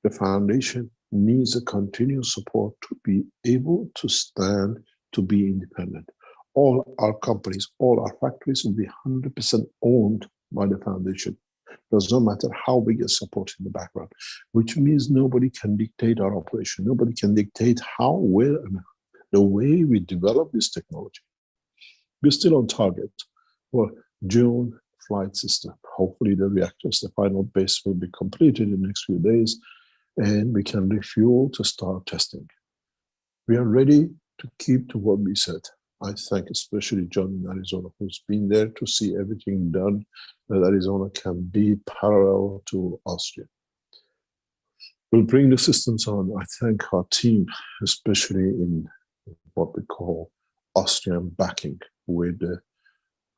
The foundation needs a continuous support to be able to stand, to be independent. All our companies, all our factories will be 100% owned by the foundation. Does not matter how big a support in the background, which means nobody can dictate our operation. Nobody can dictate how, where, and the way we develop this technology. We're still on target for June flight system. Hopefully the reactors, the final base will be completed in the next few days and we can refuel to start testing. We are ready to keep to what we said. I thank especially John in Arizona, who's been there to see everything done that Arizona can be parallel to Austria. We'll bring the systems on. I thank our team, especially in what we call Austrian backing, with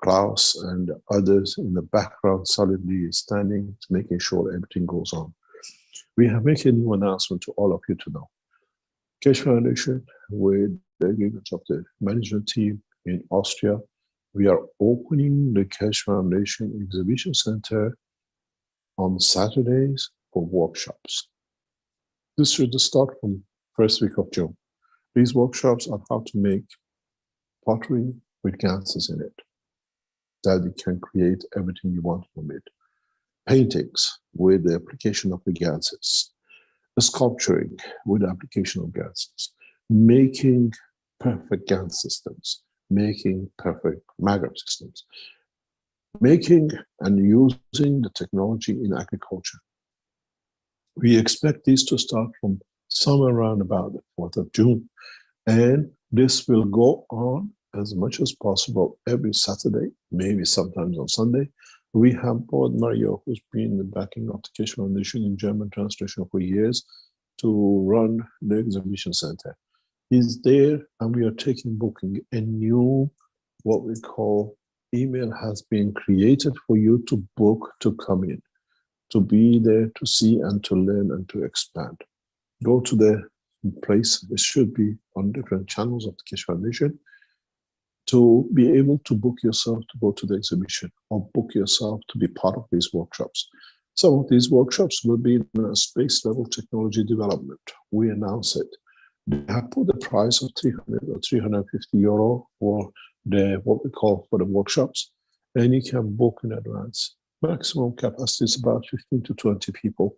Klaus and others in the background solidly standing, making sure everything goes on. We have made a new announcement to all of you to know. Keshe Foundation, with the agreement of the management team in Austria, we are opening the Keshe Foundation Exhibition Center on Saturdays for workshops. This should start from first week of June. These workshops are how to make pottery with gases in it, that you can create everything you want from it. Paintings with the application of the gases. Sculpturing with the application of gases. Making perfect gas systems. Making perfect magnet systems. Making and using the technology in agriculture. We expect these to start from somewhere around about the 4th of June. And this will go on as much as possible every Saturday, maybe sometimes on Sunday. We have board Mario, who's been the backing of the Keshe Foundation in German translation for years, to run the exhibition center. He's there and we are taking booking. A new, what we call, email has been created for you to book to come in, to be there, to see and to learn and to expand. Go to the place, it should be on different channels of the Keshe Foundation, to be able to book yourself to go to the exhibition or book yourself to be part of these workshops. Some of these workshops will be in a space level technology development. We announce it. They have put the price of 300 or 350 euro for the, what we call, for the workshops, and you can book in advance. Maximum capacity is about 15 to 20 people.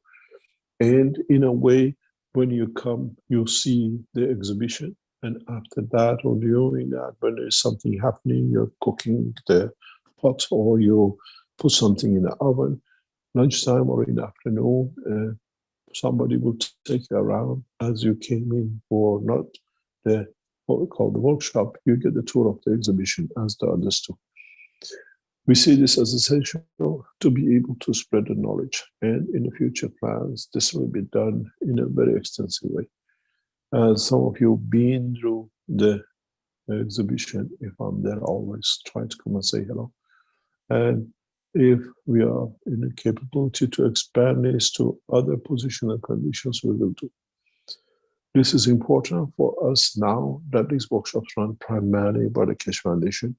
And in a way, when you come, you see the exhibition. And after that, or during that, when there's something happening, you're cooking the pot or you put something in the oven, lunchtime or in the afternoon, somebody will take you around as you came in for not the, what we call the workshop, you get the tour of the exhibition as the others do. We see this as essential to be able to spread the knowledge. And in the future plans, this will be done in a very extensive way. Some of you been through the exhibition. If I'm there, always try to come and say hello. And if we are in the capability to expand this to other positions and conditions, we will do. This is important for us now that these workshops run primarily by the Keshe Foundation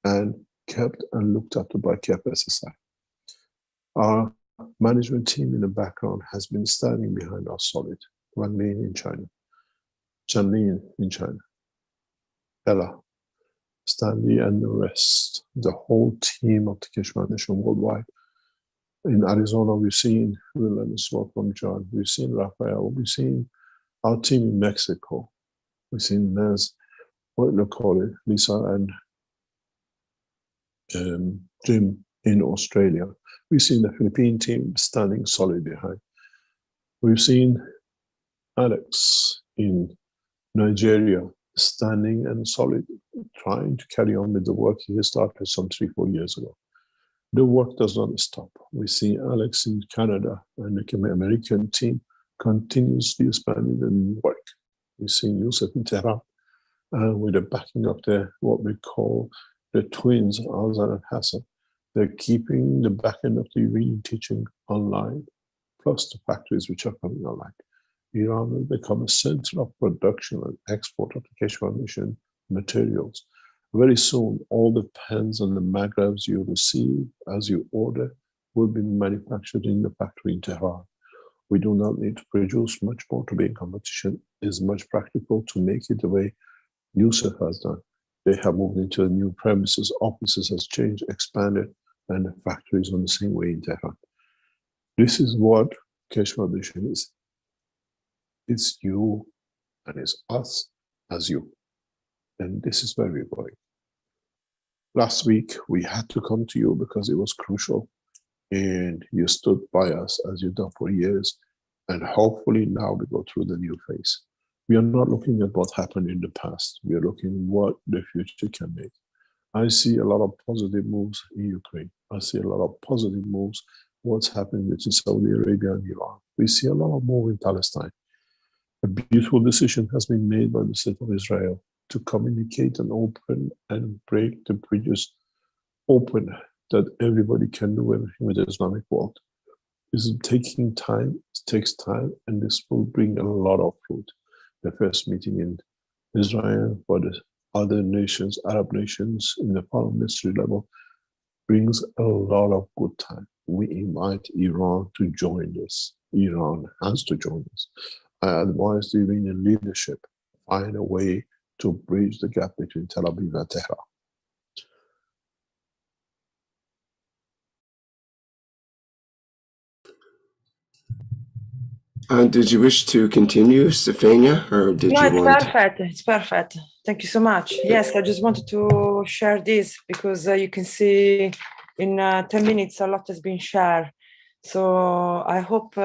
and kept and looked after by KF SSI. Our management team in the background has been standing behind our solid, Wang Lin in China, Chanlin in China, Ella, Stanley, and the rest, the whole team of the Keshe Foundation worldwide. In Arizona, we've seen relentless work from John, we've seen Rafael, we've seen our team in Mexico, we've seen Nez, what do you call it, Lisa and Jim in Australia. We've seen the Philippine team standing solid behind. We've seen Alex in Nigeria standing and solid, trying to carry on with the work he started some 3-4 years ago. The work does not stop. We see Alex in Canada and the American team continuously expanding the work. We see Yusuf in Tehran with the backing of the, what we call the twins, Azan and Hassan. They're keeping the back end of the reading teaching online, plus the factories which are coming online. Iran will become a center of production and export of the Keshe Foundation materials. Very soon, all the pens and the magnets you receive as you order will be manufactured in the factory in Tehran. We do not need to produce much more to be in competition. It's much practical to make it the way USEF has done. They have moved into a new premises, offices has changed, expanded, and the factory is on the same way in Tehran. This is what Keshe Foundation is. It's you and it's us as you. And this is where we're going. Last week, we had to come to you because it was crucial. And you stood by us as you've done for years. And hopefully now we go through the new phase. We are not looking at what happened in the past. We are looking at what the future can make. I see a lot of positive moves in Ukraine. I see a lot of positive moves, what's happening between Saudi Arabia and Iran. We see a lot of move in Palestine. A beautiful decision has been made by the state of Israel to communicate and open and break the bridges open that everybody can do everything with the Islamic world. This is taking time, it takes time, and this will bring a lot of fruit. The first meeting in Israel for the other nations, Arab nations, in the foreign ministry level, brings a lot of good time. We invite Iran to join this. Iran has to join us. I advise the Iranian leadership find a way to bridge the gap between Tel Aviv and Tehran. Did you wish to continue, Stefania, or did No, you it's want perfect. It's perfect. Thank you so much. Yes, I just wanted to share this because you can see in 10 minutes a lot has been shared. So I hope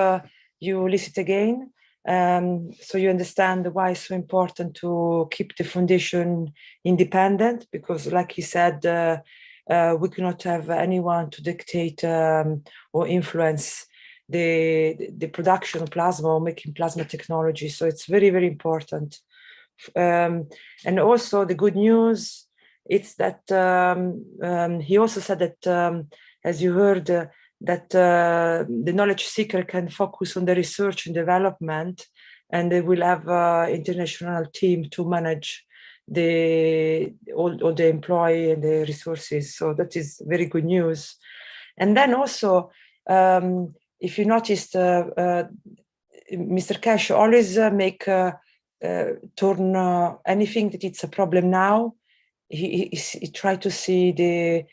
you listen again so you understand why it's so important to keep the foundation independent, because like he said, we cannot have anyone to dictate or influence the production of plasma or making plasma technology. So it's very, very important. And also the good news, it's that he also said that, as you heard, that the knowledge seeker can focus on the research and development, and they will have an international team to manage all the employee and the resources. So that is very good news. And then also, if you noticed, Mr. Keshe always make turn anything that it's a problem now. He try to see the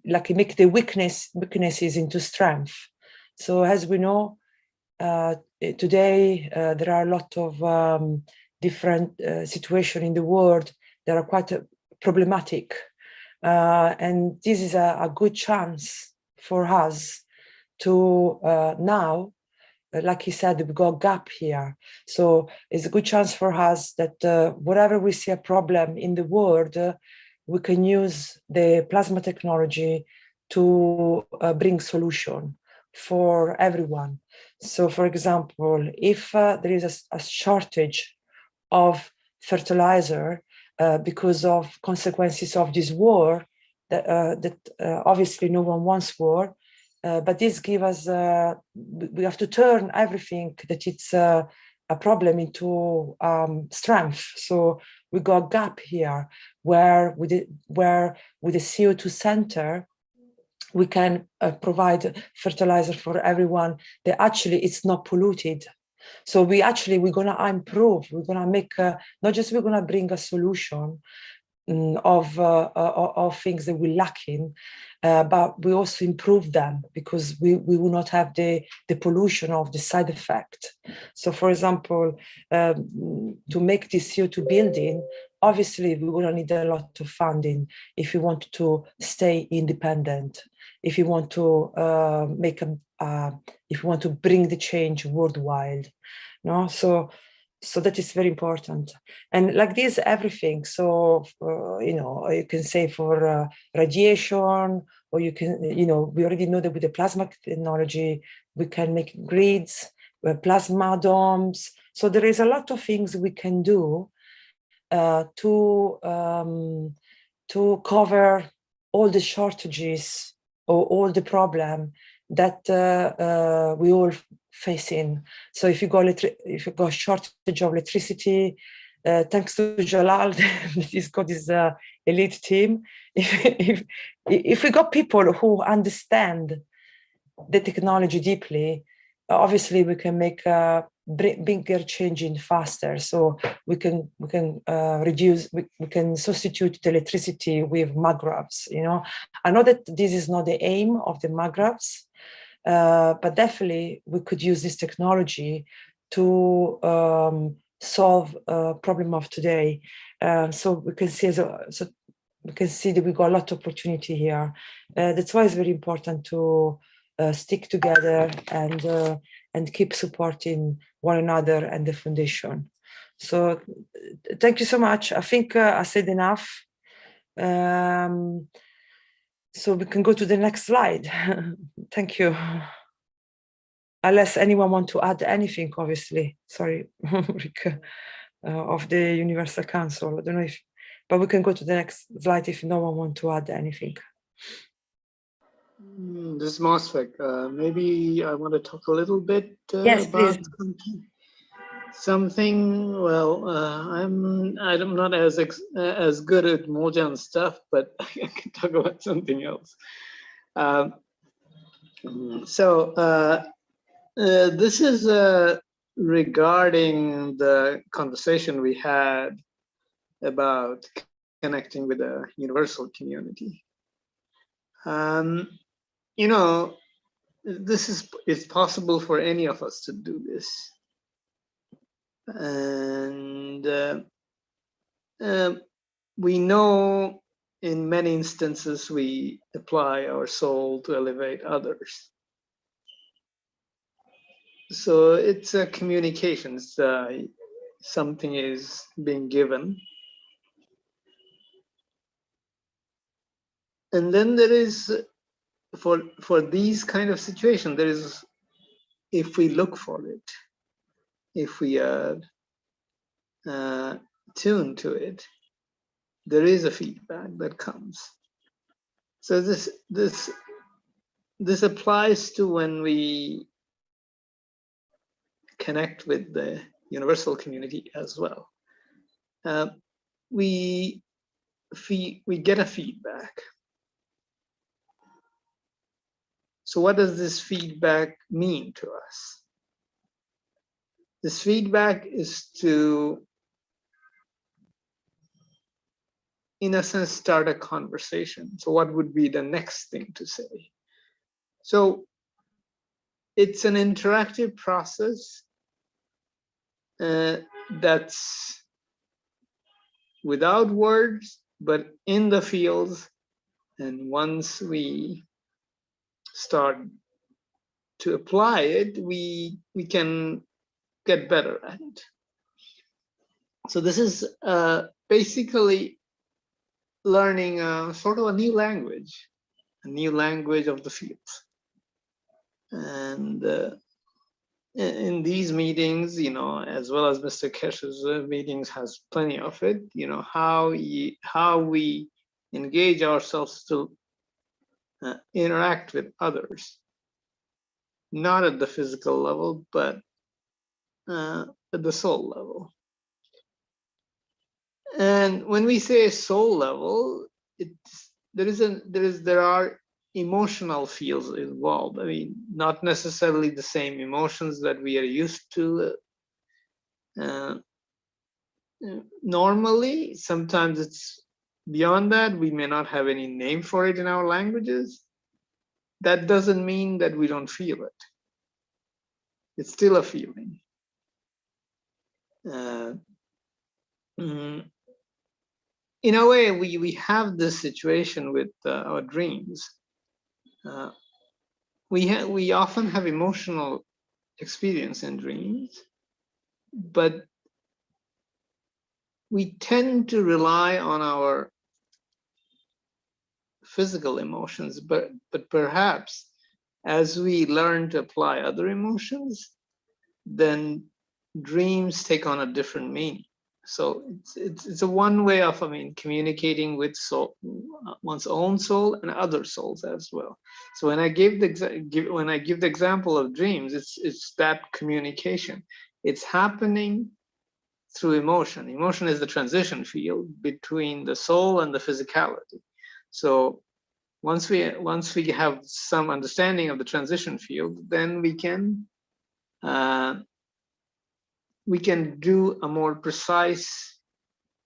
like make the weaknesses into strength. So as we know, today there are a lot of different situations in the world that are quite problematic. And this is a good chance for us to now, like he said, we've got a gap here. So it's a good chance for us that wherever we see a problem in the world, we can use the plasma technology to bring solution for everyone. So for example, if there is a shortage of fertilizer, because of consequences of this war, that obviously no one wants war, but this gives us, we have to turn everything that it's a problem into strength. So we got a gap here where with the CO2 center, we can provide fertilizer for everyone that actually it's not polluted. So we're gonna improve, we're gonna make, not just we're gonna bring a solution of things that we're lacking, but we also improve them because we will not have the pollution of the side effect. So for example, to make this CO2 building, obviously we will need a lot of funding if you want to stay independent, if you want to if you want to bring the change worldwide, no? So that is very important. And like this, everything. So, you can say for radiation, or you can, we already know that with the plasma technology, we can make grids, plasma domes. So there is a lot of things we can do to cover all the shortages or all the problem that we all facing. So if you got shortage of electricity, thanks to Jalal, he's got his elite team. If we got people who understand the technology deeply, obviously we can make a bigger changing faster. So we can reduce, we can substitute the electricity with magraphs. You know, I know that this is not the aim of the magraphs, but definitely we could use this technology to solve a problem of today. So we can see we can see that we got a lot of opportunity here. That's why it's very important to stick together and keep supporting one another and the foundation. So thank you so much. I think I said enough. So we can go to the next slide. Thank you. Unless anyone want to add anything, obviously. Sorry, Rick, of the Universal Council. I don't know if, but we can go to the next slide if no one want to add anything. This is Mosfek. Maybe I want to talk a little bit Yes, about please. something. Well, I'm not as good at Mojan stuff, but I can talk about something else. This is regarding the conversation we had about connecting with the universal community. You know, it's possible for any of us to do this. And we know in many instances we apply our soul to elevate others. So it's a communication, something is being given. And then there is, for these kind of situations, there is, if we look for it, if we are tuned to it, there is a feedback that comes. So this applies to when we connect with the universal community as well. We get a feedback. So what does this feedback mean to us? This feedback is to, in a sense, start a conversation. So what would be the next thing to say? So it's an interactive process that's without words, but in the fields. And once we start to apply it, we can get better at it. So this is basically learning sort of a new language of the fields. And in these meetings, you know, as well as Mr. Keshe's meetings has plenty of it, you know, how we engage ourselves to interact with others, not at the physical level, but at the soul level. And when we say soul level, there are emotional fields involved. I mean, not necessarily the same emotions that we are used to. Normally, sometimes it's beyond that. We may not have any name for it in our languages. That doesn't mean that we don't feel it. It's still a feeling. In a way, we have this situation with our dreams. We often have emotional experience in dreams, but we tend to rely on our physical emotions, but perhaps as we learn to apply other emotions, then dreams take on a different meaning. So it's a one way of, I mean, communicating with soul, one's own soul and other souls as well. So when I give the example of dreams, it's that communication. It's happening through emotion. Emotion is the transition field between the soul and the physicality. So once we have some understanding of the transition field, then we can do a more precise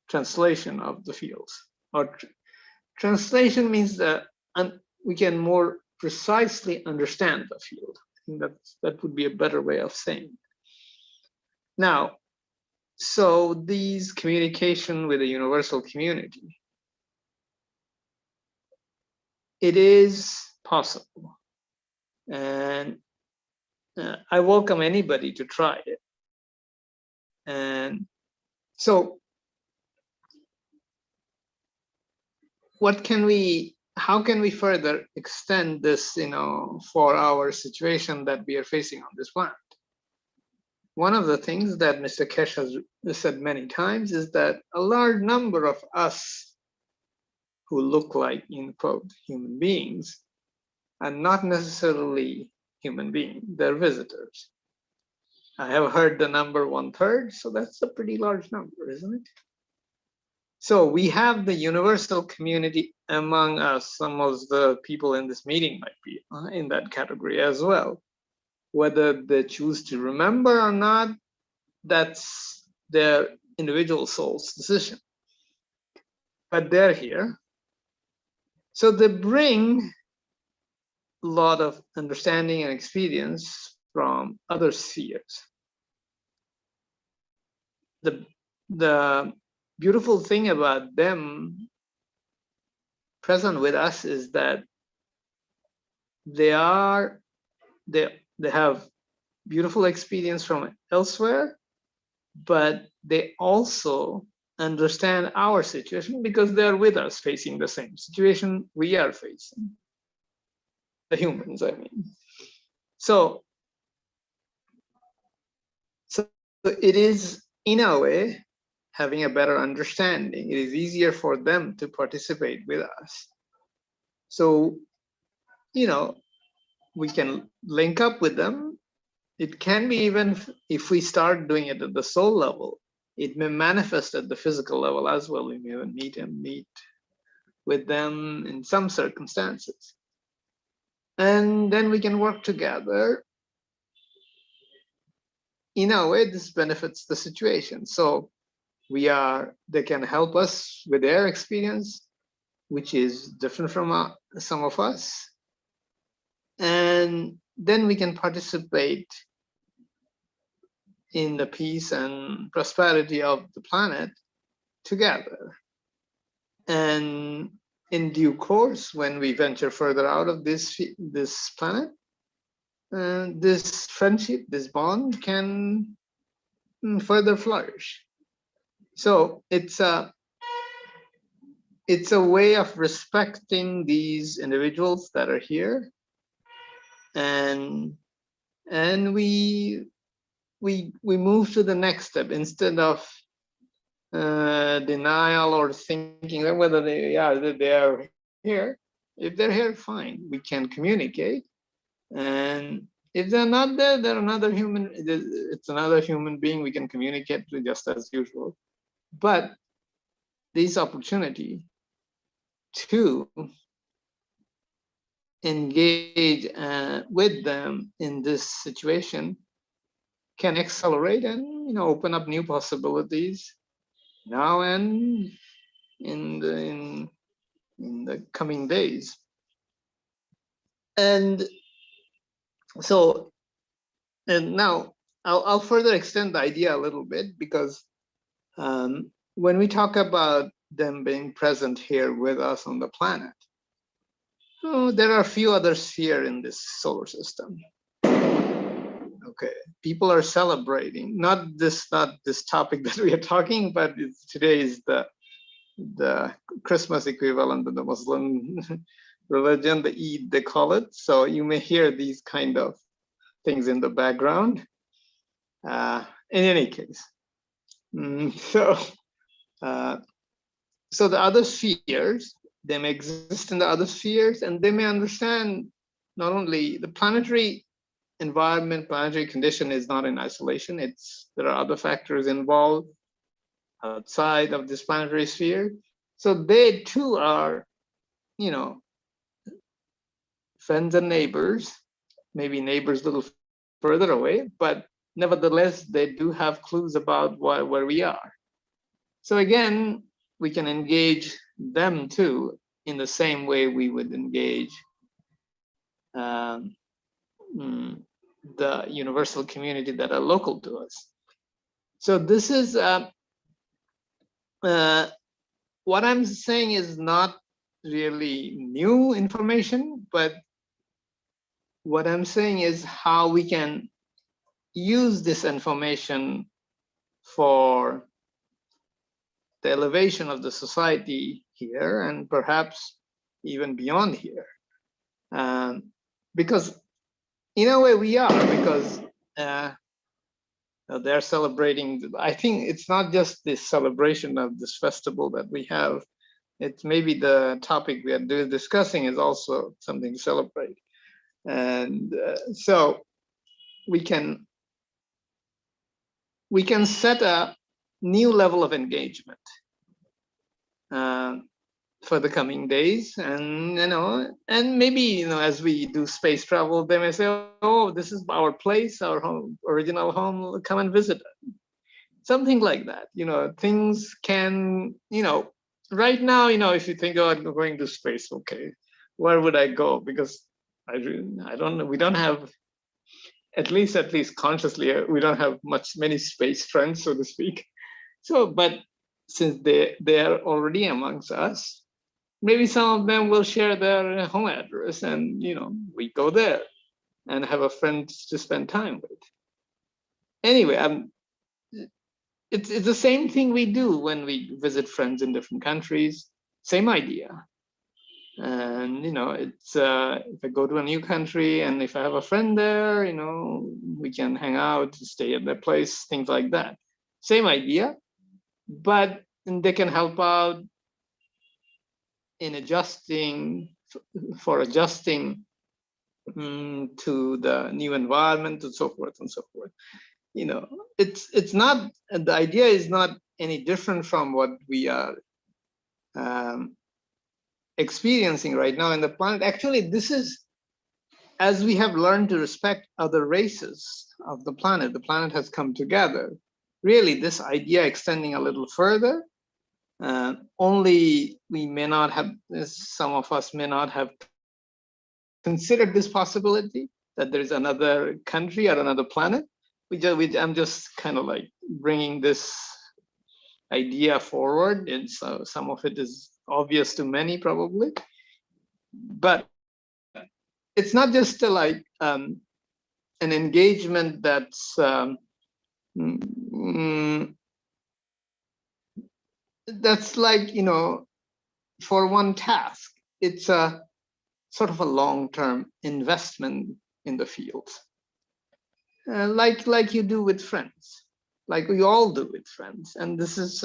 translation of the fields. Or translation means that we can more precisely understand the field. I think that would be a better way of saying it. Now, so these communication with the universal community, it is possible, and I welcome anybody to try it. And so how can we further extend this, for our situation that we are facing on this planet? One of the things that Mr. Keshe has said many times is that a large number of us who look like, in quote, human beings are not necessarily human beings, they're visitors. I have heard the number 1/3, so that's a pretty large number, isn't it? So we have the universal community among us. Some of the people in this meeting might be in that category as well. Whether they choose to remember or not, that's their individual soul's decision. But they're here. So they bring a lot of understanding and experience from other spheres. The beautiful thing about them present with us is that they have beautiful experience from elsewhere, but they also understand our situation because they're with us facing the same situation we are facing. The humans, I mean. So it is, in a way, having a better understanding. It is easier for them to participate with us. So, we can link up with them. It can be, even if we start doing it at the soul level, it may manifest at the physical level as well. We may even meet with them in some circumstances. And then we can work together. In a way, this benefits the situation. So they can help us with their experience, which is different from some of us. And then we can participate in the peace and prosperity of the planet together. And in due course, when we venture further out of this planet, this friendship, this bond can further flourish. So it's a way of respecting these individuals that are here, and we move to the next step instead of denial or thinking whether they are here. If they're here, fine, we can communicate. And if they're not there, they're another human. It's another human being we can communicate with just as usual. But this opportunity to engage with them in this situation can accelerate and open up new possibilities now and in the coming days. And so, and now I'll further extend the idea a little bit, because when we talk about them being present here with us on the planet, there are a few other spheres in this solar system. Okay, people are celebrating not this topic that we are talking, but today is the Christmas equivalent of the Muslim religion, the Eid they call it. So you may hear these kind of things in the background. In any case, so the other spheres, they may exist in the other spheres, and they may understand not only the planetary environment, planetary condition is not in isolation. There are other factors involved outside of this planetary sphere. So they too are, friends and neighbors, maybe neighbors a little further away, but nevertheless, they do have clues about where we are. So again, we can engage them too in the same way we would engage the universal community that are local to us. So this is what I'm saying is not really new information, but what I'm saying is how we can use this information for the elevation of the society here and perhaps even beyond here. Because in a way we are, because they're celebrating. I think it's not just this celebration of this festival that we have. It's maybe the topic we are discussing is also something to celebrate. And so we can set a new level of engagement for the coming days, and and maybe as we do space travel, they may say, "Oh, this is our place, our home, original home. Come and visit us." Something like that. Things can. Right now, if you think about going to space, okay, where would I go? Because I don't know. We don't have, at least consciously, we don't have many space friends, so to speak. So, but since they are already amongst us, maybe some of them will share their home address, and we go there and have a friend to spend time with. Anyway, it's the same thing we do when we visit friends in different countries. Same idea. And it's if I go to a new country and if I have a friend there, we can hang out, stay at their place, things like that. Same idea, but they can help out in adjusting to the new environment and so forth and so forth. It's not, the idea is not any different from what we are experiencing right now in the planet. Actually, this is, as we have learned to respect other races of the planet has come together. Really, this idea extending a little further, only we may not have, some of us may not have considered this possibility, that there's another country or another planet. I'm just kind of like bringing this idea forward, and so some of it is obvious to many probably, but it's not just an engagement that's that's like for one task. It's a sort of a long-term investment in the field, like you do with friends, like we all do with friends. And this is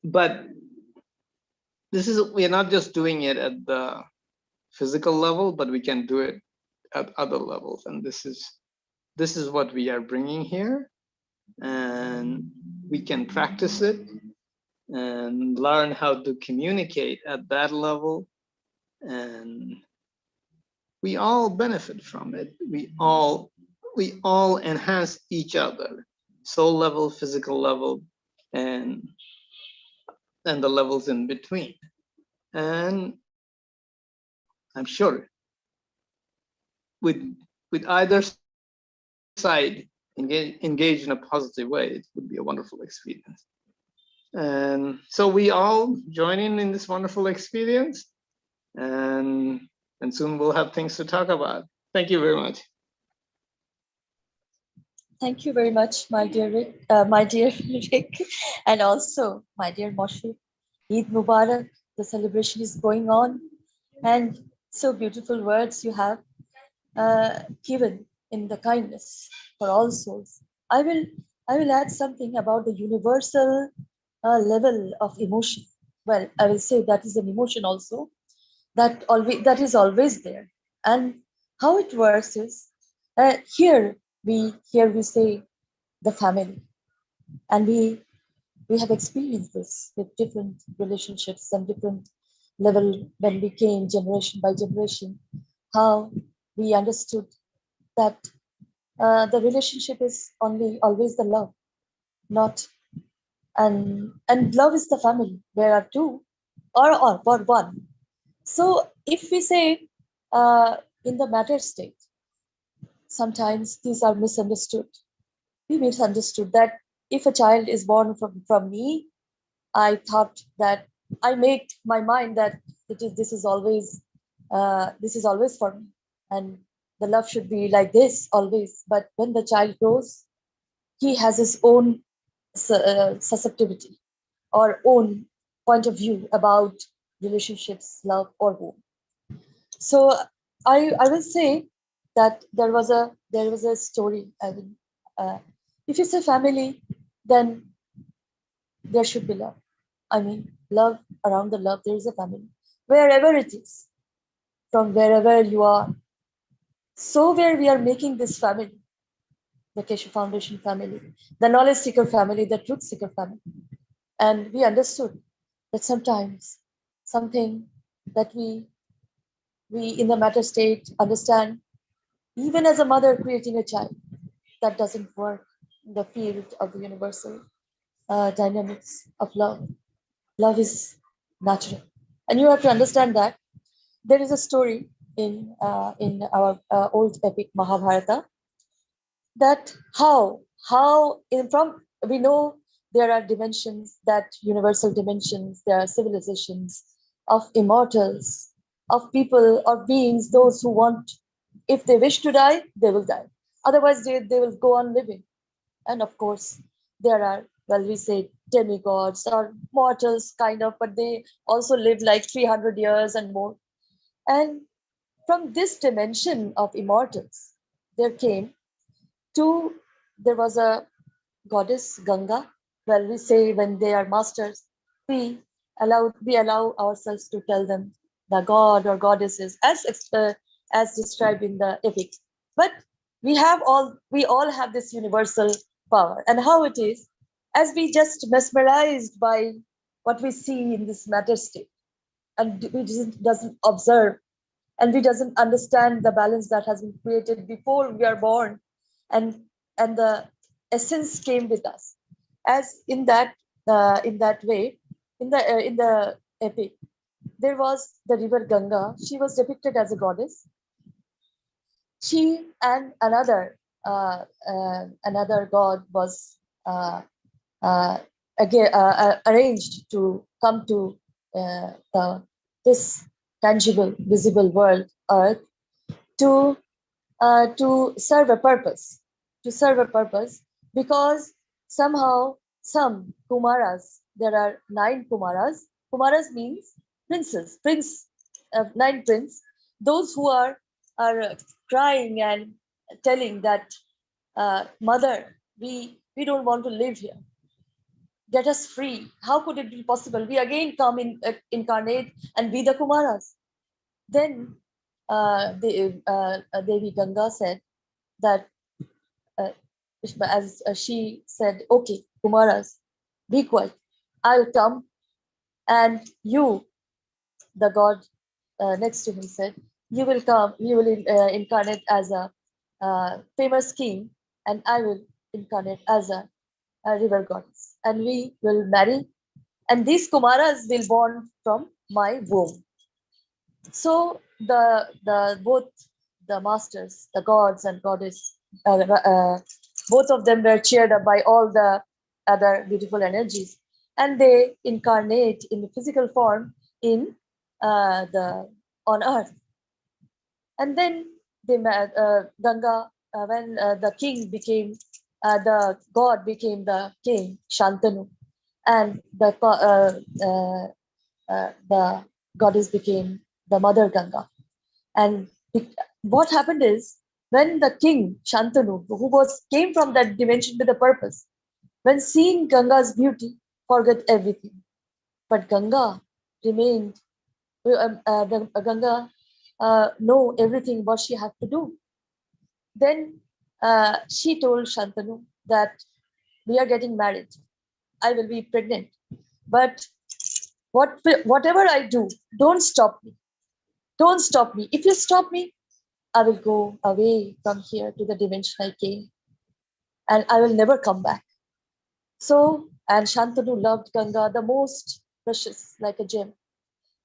but this is, we're not just doing it at the physical level, but we can do it at other levels. And this is what we are bringing here, and we can practice it and learn how to communicate at that level, and we all benefit from it. We all enhance each other, soul level, physical level, and the levels in between. And I'm sure with either side engaged in a positive way, it would be a wonderful experience. And so we all join in this wonderful experience, and soon we'll have things to talk about. Thank you very much. Thank you very much, my dear Rick, Rick, and also my dear Moshe. Eid Mubarak. The celebration is going on, and so beautiful words you have given in the kindness for all souls. I will add something about the universal level of emotion. Well, I will say that is an emotion also that is always there. And how it works is here we say the family, and we have experienced this with different relationships and different level when we came generation by generation, how we understood that the relationship is only always the love, not and love is the family. There are two or one. So if we say in the matter state, sometimes these are misunderstood. We misunderstood that if a child is born from me, I thought that I made my mind that this is always for me, and the love should be like this always. But when the child grows, he has his own susceptibility or own point of view about relationships, love, or home. So I will say that there was a story. I mean, if it's a family, then there should be love. I mean, love, around the love, there is a family. Wherever it is, from wherever you are. So where we are making this family, the Keshe Foundation family, the knowledge seeker family, the truth seeker family. And we understood that sometimes something that we in the matter state understand, even as a mother creating a child, that doesn't work in the field of the universal dynamics of love. Love is natural. And you have to understand that there is a story in our old epic Mahabharata, that how in from we know there are dimensions, that universal dimensions, there are civilizations of immortals, of people, of beings, those who want, if they wish to die, they will die, otherwise they will go on living. And of course there are, well, we say demigods or mortals kind of, but they also live like 300 years and more. And from this dimension of immortals, there was a goddess Ganga. Well, we say when they are masters, we allow ourselves to tell them the god or goddesses as described in the epic. But we all have this universal power, and how it is, as we just mesmerized by what we see in this matter state, and we doesn't observe, and we doesn't understand the balance that has been created before we are born, and the essence came with us, as in that way, in the epic, there was the river Ganga. She was depicted as a goddess. She and another god was again arranged to come to this tangible, visible world, Earth, to serve a purpose, because somehow some Kumaras, there are 9 Kumaras. Kumaras means princes, nine prince, those who are crying and telling that, mother, we don't want to live here. Get us free. How could it be possible? We again come incarnate and be the Kumaras. Then Devi Ganga said that, as she said, okay, Kumaras, be quiet. I'll come, and you, the god next to him, said, you will come, you will incarnate as a famous king, and I will incarnate as a river goddess, and we will marry, and these Kumaras will born from my womb. So both the masters, the gods and goddess, both of them were cheered up by all the other beautiful energies, and they incarnate in the physical form in on earth. And then Ganga, when the king became, the god became the king, Shantanu, and the goddess became the mother Ganga. And what happened is, when the king Shantanu, who came from that dimension with a purpose, when seeing Ganga's beauty, forgot everything. But Ganga remained. Ganga know everything what she had to do. Then she told Shantanu that we are getting married. I will be pregnant, but Whatever I do, don't stop me. Don't stop me. If you stop me, I will go away from here to the dimension I came, and I will never come back. So, and Shantanu loved Ganga the most precious, like a gem.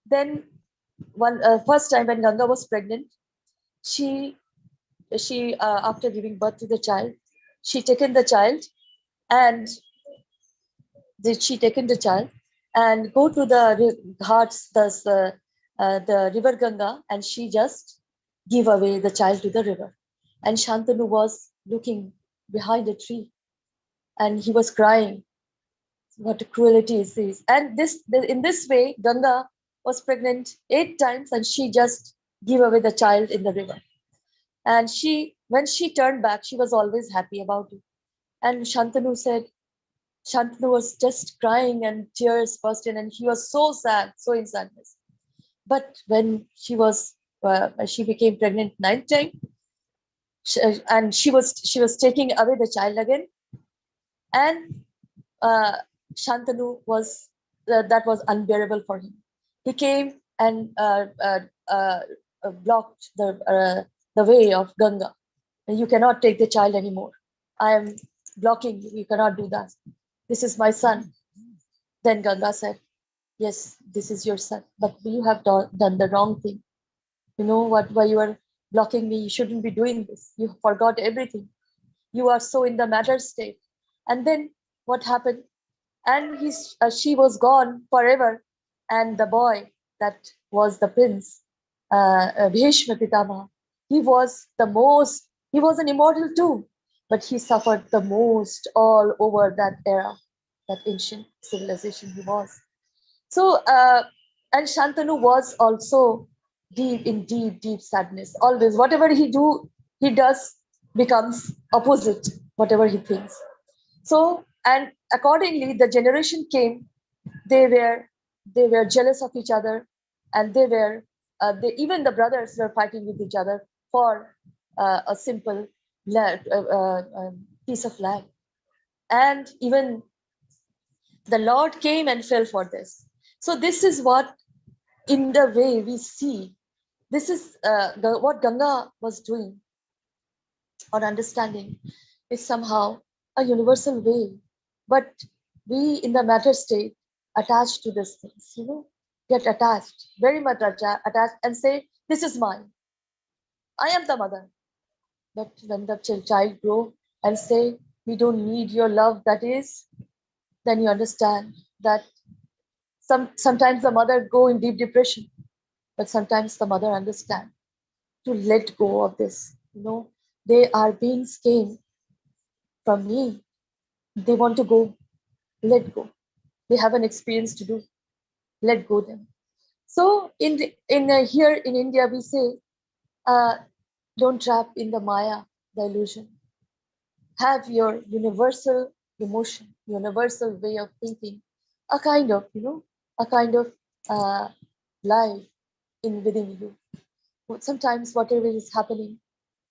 Then first time when Ganga was pregnant, she after giving birth to the child, she taken the child and she taken the child and go to the ghats, the river Ganga, and she just give away the child to the river. And Shantanu was looking behind a tree and he was crying. What a cruelty is this? And in this way, Ganga was pregnant 8 times and she just gave away the child in the river. And when she turned back, she was always happy about it. And Shantanu was just crying and tears burst in, and he was so sad, so in sadness. But when she became pregnant 9th time, and she was taking away the child again, and Shantanu that was unbearable for him. He came and blocked the way of Ganga. You cannot take the child anymore. I am blocking you. You cannot do that. This is my son. Then Ganga said, yes, this is your son, but you have done the wrong thing. You know what? Why you are blocking me? You shouldn't be doing this. You forgot everything. You are so in the matter state. And then what happened? And she was gone forever. And the boy that was the prince, Bhishma Pitama, he was an immortal too, but he suffered the most all over that era, that ancient civilization he was. So, and Shantanu was also in deep sadness. Always, whatever he does becomes opposite whatever he thinks. So, and accordingly, the generation came. They were jealous of each other, and even the brothers were fighting with each other for a simple piece of land. And even the Lord came and fell for this. So this is what, in the way we see, this is what Ganga was doing or understanding is somehow a universal way. But we in the matter state attached to these things, get attached, very much attached, and say, this is mine. I am the mother. But when the child grow and say, we don't need your love, then you understand that sometimes the mother go in deep depression, but sometimes the mother understand to let go of this. They are beings came from me. They want to go, let go. They have an experience to do, let go them. So here in India, we say, don't trap in the Maya, the illusion. Have your universal emotion, universal way of thinking, a kind of life within you. Sometimes whatever is happening,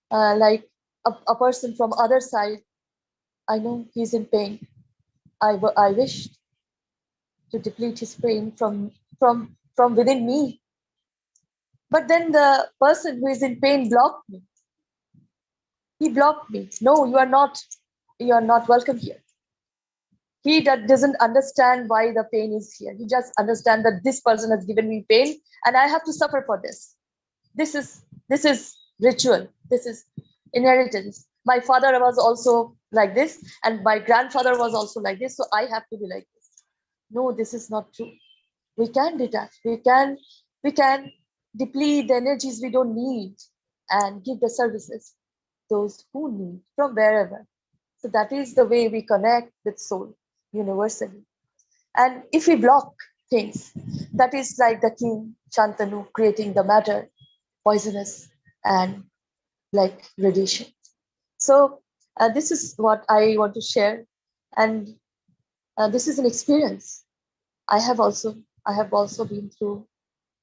like a person from other side, I know he's in pain. I wish to deplete his pain from within me. But then the person who is in pain blocked me. He blocked me. No, you are not welcome here. He doesn't understand why the pain is here. He just understands that this person has given me pain and I have to suffer for this. This is ritual. This is inheritance. My father was also like this, and my grandfather was also like this, so I have to be like this. No, this is not true. We can detach. We can deplete the energies we don't need and give the services those who need from wherever. So that is the way we connect with soul universally. And if we block things, that is like the king Shantanu creating the matter, poisonous and like radiation. So this is what I want to share, and this is an experience. I have also been through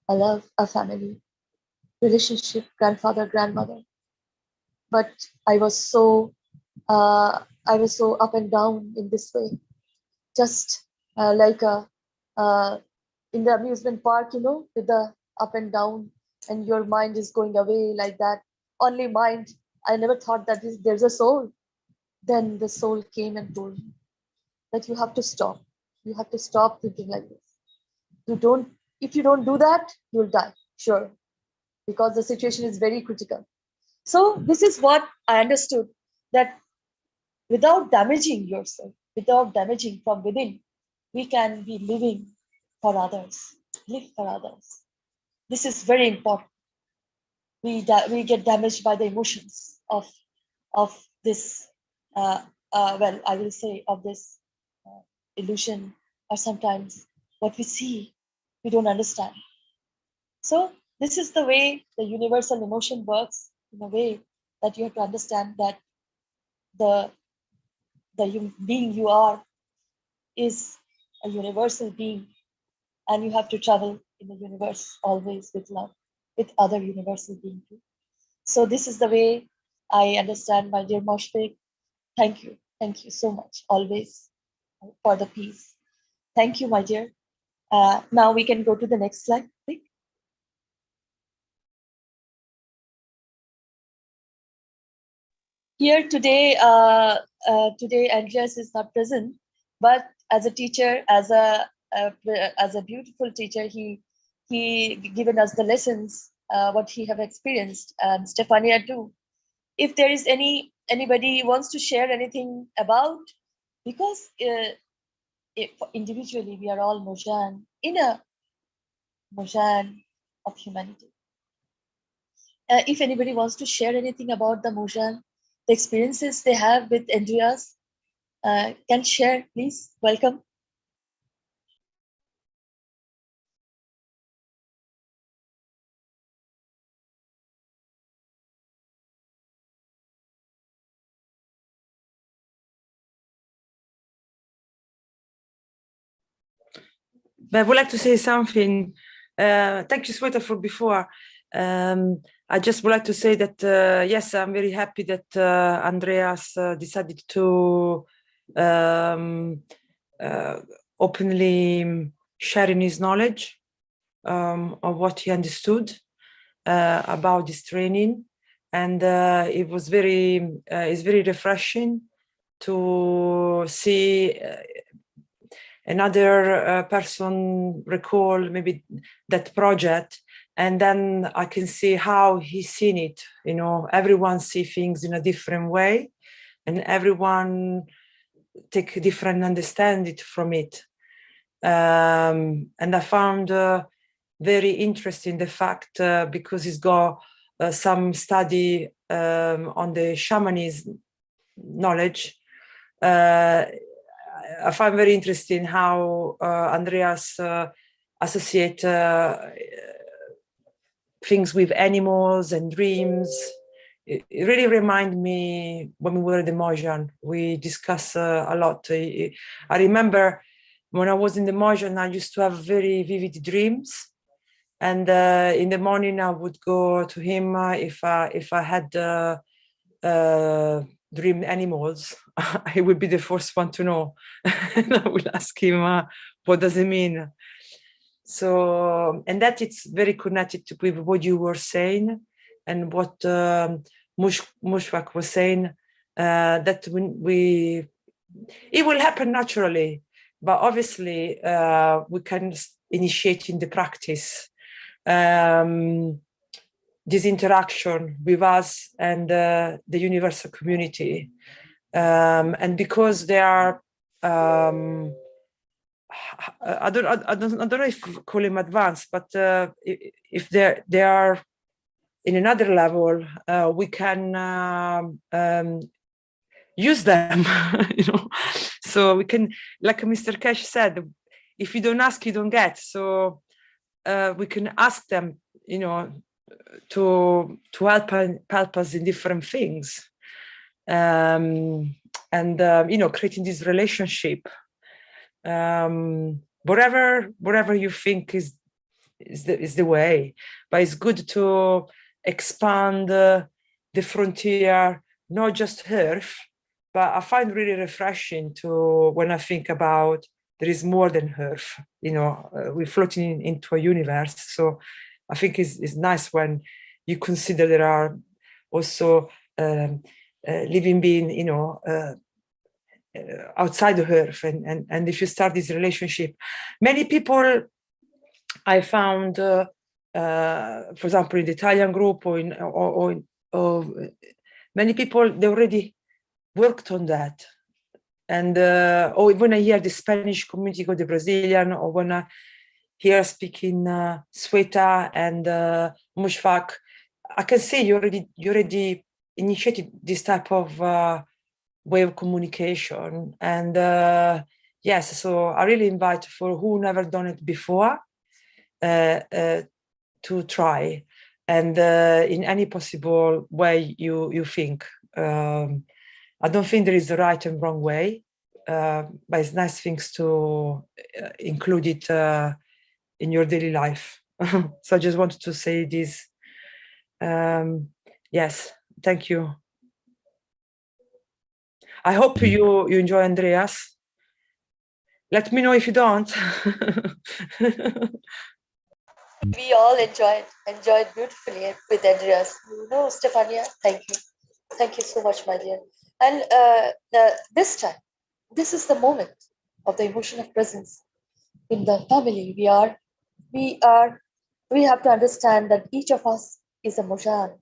a love, a family relationship, grandfather, grandmother, but I was so up and down in this way, just like a in the amusement park, you know, with the up and down, and your mind is going away like that. Only mind. I never thought that there's a soul. Then the soul came and told me that you have to stop. You have to stop thinking like this. If you don't do that, you'll die, sure, because the situation is very critical. So this is what I understood, that without damaging yourself, without damaging from within, we can be living for others, live for others. This is very important. We get damaged by the emotions of this, well, I will say of this illusion, or sometimes what we see, we don't understand. So this is the way the universal emotion works, in a way that you have to understand that the being you are is a universal being, and you have to travel in the universe always with love, with other universal beings too. So this is the way I understand, my dear Moshfik. Thank you so much, always, for the peace. Thank you, my dear. Now we can go to the next slide, please. Here today, today Andreas is not present, but as a teacher, as a beautiful teacher, he given us the lessons, what he have experienced, and Stefania too. If there is anybody wants to share anything about, because individually we are all Mojan in a Mojan of humanity. If anybody wants to share anything about the Mojan, the experiences they have with Andreas, can share, please. Welcome. But I would like to say something. Thank you, Sweta, for before. I just would like to say that, yes, I'm very happy that Andreas decided to openly sharing his knowledge of what he understood about this training. And it was it's very refreshing to see another person recall maybe that project, and then I can see how he's seen it. You know, everyone see things in a different way, and everyone take a different understanding from it. And I found very interesting the fact, because he's got some study on the shamanism knowledge. I find very interesting how Andreas associate things with animals and dreams. It really reminded me when we were at the Mojan, we discussed a lot. I remember when I was in the Mojan, I used to have very vivid dreams. And in the morning, I would go to him if I had dream animals. I would be the first one to know. And I would ask him, what does it mean? So, and that it's very connected with what you were saying and what Mushfaq was saying, that when it will happen naturally, but obviously we can initiate in the practice this interaction with us and the universal community. And because they are, I don't know if call them advanced, but if they are in another level, we can use them, you know. So we can, like Mr. Keshe said, if you don't ask, you don't get. So we can ask them, you know, to help us in different things, and you know, creating this relationship. Whatever you think is the way, but it's good to expand the frontier, not just Earth, but I find really refreshing to when I think about there is more than Earth. We're floating into a universe. So I think it's nice when you consider there are also living beings, outside the Earth, and if you start this relationship, many people I found, for example, in the Italian group or many people, they already worked on that. And or when I hear the Spanish community or the Brazilian, or when I hear speaking Sweta and Mushfaq, I can see you already initiated this type of way of communication. And yes, so I really invite for who never done it before to try, and in any possible way you think. I don't think there is a right and wrong way, but it's nice things to include it in your daily life. So I just wanted to say this. Yes, thank you. I hope you enjoy Andreas. Let me know if you don't. We all enjoyed beautifully with Andreas. Stefania, thank you. Thank you so much, my dear. And this time, this is the moment of the emotion of presence in the family. We have to understand that each of us is a Mojan.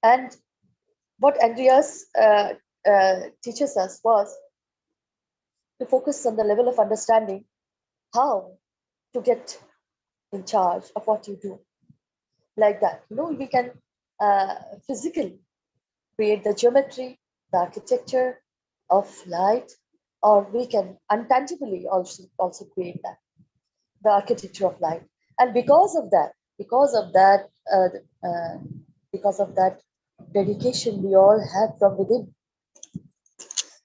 And what Andreas teaches us was to focus on the level of understanding how to get in charge of what you do. Like that, we can physically create the geometry, the architecture of light, or we can untangibly also create that, the architecture of light. And because of that dedication we all have from within,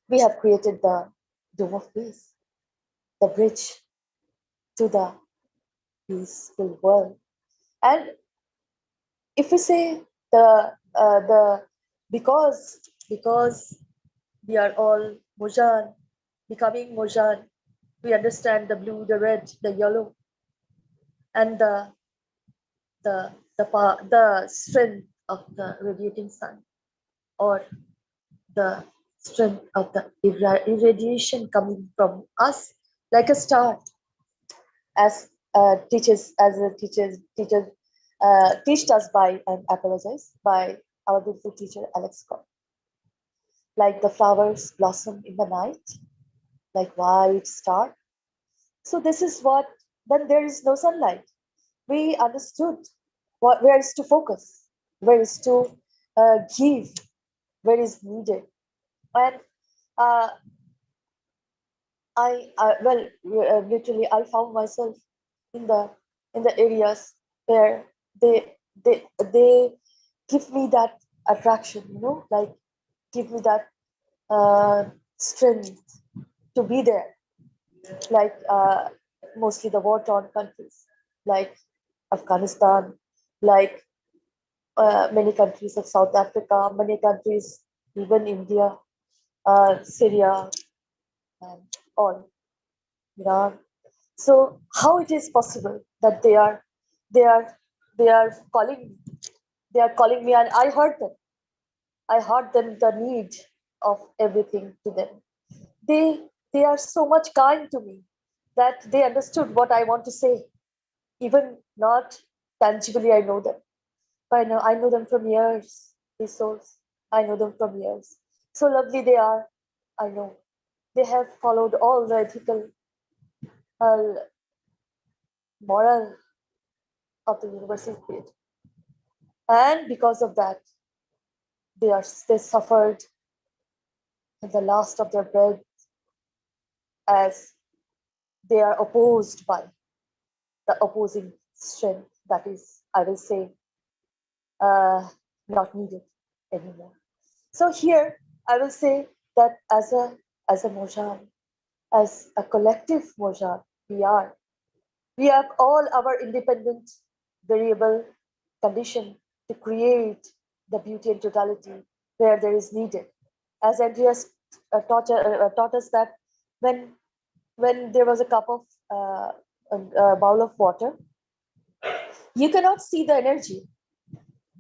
we have created the dome of peace, the bridge to the peaceful world. And if we say because we are all Mojan, becoming Mojan, we understand the blue, the red, the yellow, and the strength of the radiating sun, or the strength of the irradiation coming from us like a star, as teachers teached us by, and apologize, by our beautiful teacher Alex Scott. Like the flowers blossom in the night, like white star. So this is what, when there is no sunlight, we understood where is to focus, where is to give, where is needed. And literally, I found myself in the areas where they give me that attraction, like give me that strength to be there, like mostly the war-torn countries like Afghanistan, like many countries of South Africa, many countries, even India, Syria, and all, Iran. So how it is possible that they are calling me, and I heard them. I heard them, the need of everything to them. They are so much kind to me that they understood what I want to say, even not tangibly. I know them, but I know them from years. These souls, I know them from years. So lovely they are. I know they have followed all the ethical, moral of the universal creator, and because of that, they suffered at the last of their breath, as they are opposed by the opposing strength that is, I will say, not needed anymore. So here I will say that as a Mojan, as a collective Mojan, we have all our independent variable condition to create the beauty and totality where there is needed. As Andreas taught us that when when there was a cup of a bowl of water, you cannot see the energy.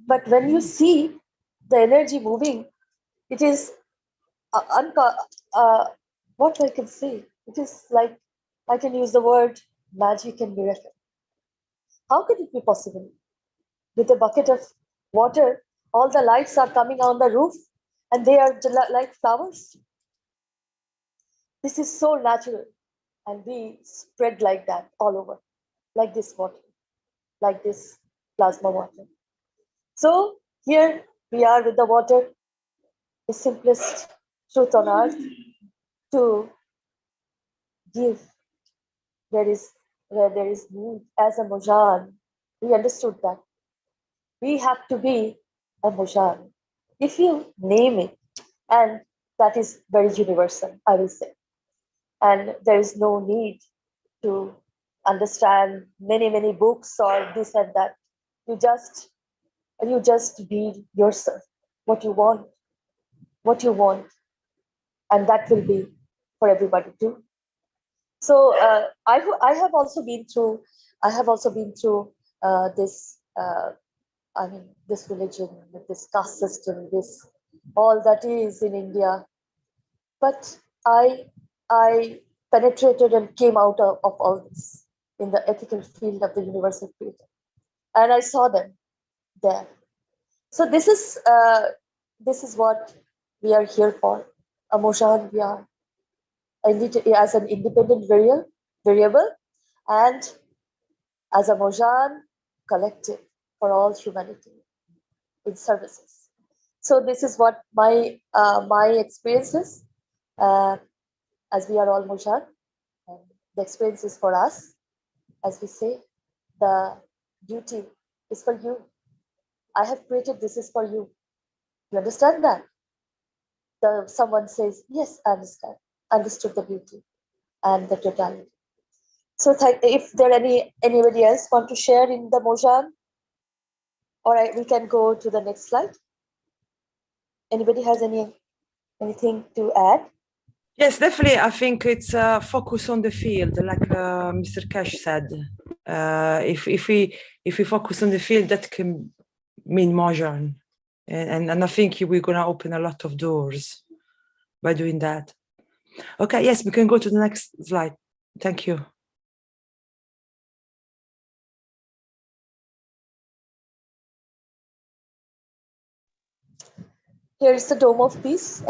But when you see the energy moving, it is what I can say. It is like, I can use the word magic and miracle. How could it be possible? With a bucket of water, all the lights are coming on the roof and they are like flowers. This is so natural, and we spread like that all over, like this water, like this plasma water. So here we are with the water, the simplest truth on earth, to give where there is need. As a Mojan, we understood that we have to be a Mojan. If you name it, and that is very universal, I will say. And there is no need to understand many books or this and that. You just be yourself, what you want, and that will be for everybody too. So I have also been through this this religion, this caste system, this all that is in India. But I penetrated and came out of all this in the ethical field of the universal creator, and I saw them there. So this is what we are here for. A Mojan, we are as an independent variable, and as a Mojan collective for all humanity in services. So this is what my experience is, as we are all Mojan. And the experience is for us, as we say, the duty is for you. I have created, this is for you. You understand that? Someone says, yes, I understood the beauty and the totality. So if there anybody else want to share in the Mojan, we can go to the next slide. Anybody has anything to add? Yes, definitely. I think it's focus on the field, like Mr. Keshe said. If we focus on the field, that can mean Mojan, and I think we're gonna open a lot of doors by doing that. Okay, yes, we can go to the next slide. Thank you. Here is the Dome of Peace.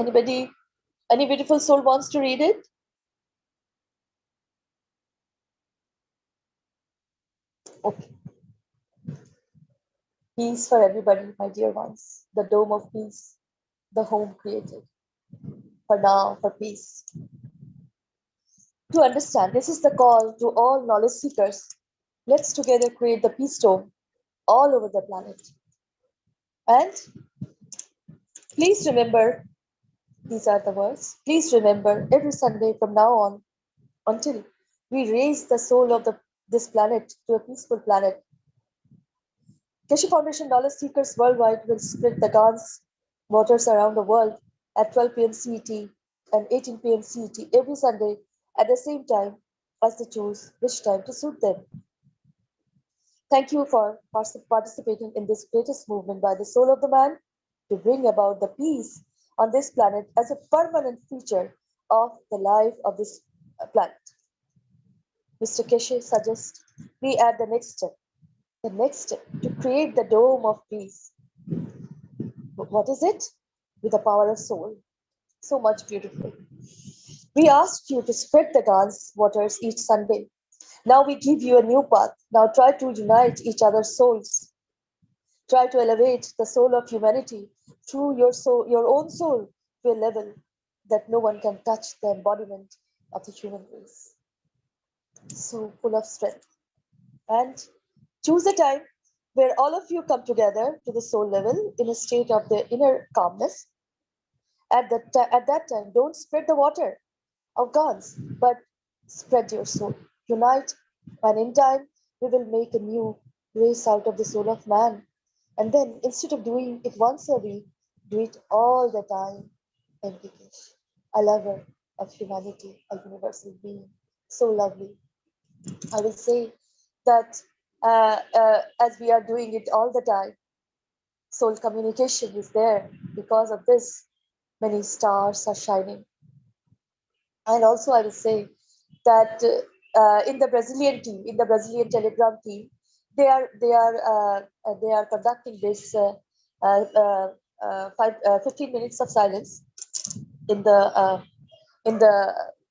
Any beautiful soul wants to read it? Okay. Peace for everybody, my dear ones. The Dome of Peace, the home created for now, for peace. To understand, this is the call to all knowledge seekers. Let's together create the peace dome all over the planet. And please remember, these are the words. Please remember, every Sunday from now on, until we raise the soul of this planet to a peaceful planet, Keshe Foundation knowledge seekers worldwide will split the Gans waters around the world at 12 p.m. CET and 18 p.m. CET every Sunday at the same time as they choose which time to suit them. Thank you for participating in this greatest movement by the soul of the man to bring about the peace on this planet as a permanent feature of the life of this planet. Mr. Keshe suggests we add the next step to create the dome of peace. What is it? With the power of soul. So much beautiful. We asked you to spread the Gans waters each Sunday. Now we give you a new path. Now try to unite each other's souls. Try to elevate the soul of humanity through your own soul, to a level that no one can touch the embodiment of the human race. So full of strength. And choose a time where all of you come together to the soul level in a state of the inner calmness. At that time, don't spread the water of Gans, but spread your soul. Unite, and in time, we will make a new race out of the soul of man. And then, instead of doing it once a week, do it all the time. MK Keshe, a lover of humanity, a universal being. so lovely. I will say that as we are doing it all the time, soul communication is there. Because of this, many stars are shining. And also I will say that in the Brazilian team, in the Brazilian Telegram team, they are conducting this 15 minutes of silence in the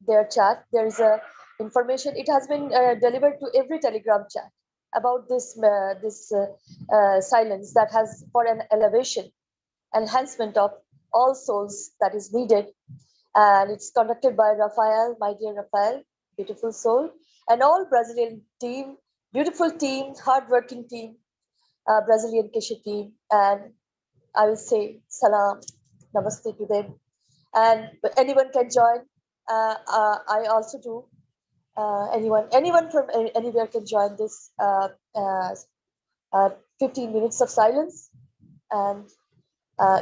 their chat. There is a information. It has been delivered to every Telegram chat about this silence that has for an elevation, enhancement of all souls that is needed. And it's conducted by Rafael, my dear Rafael, beautiful soul, and all Brazilian team, beautiful team, hardworking team, Brazilian Keshe team. And I will say salam, namaste to them. And anyone can join. I also do. Anyone from anywhere can join this 15 minutes of silence, and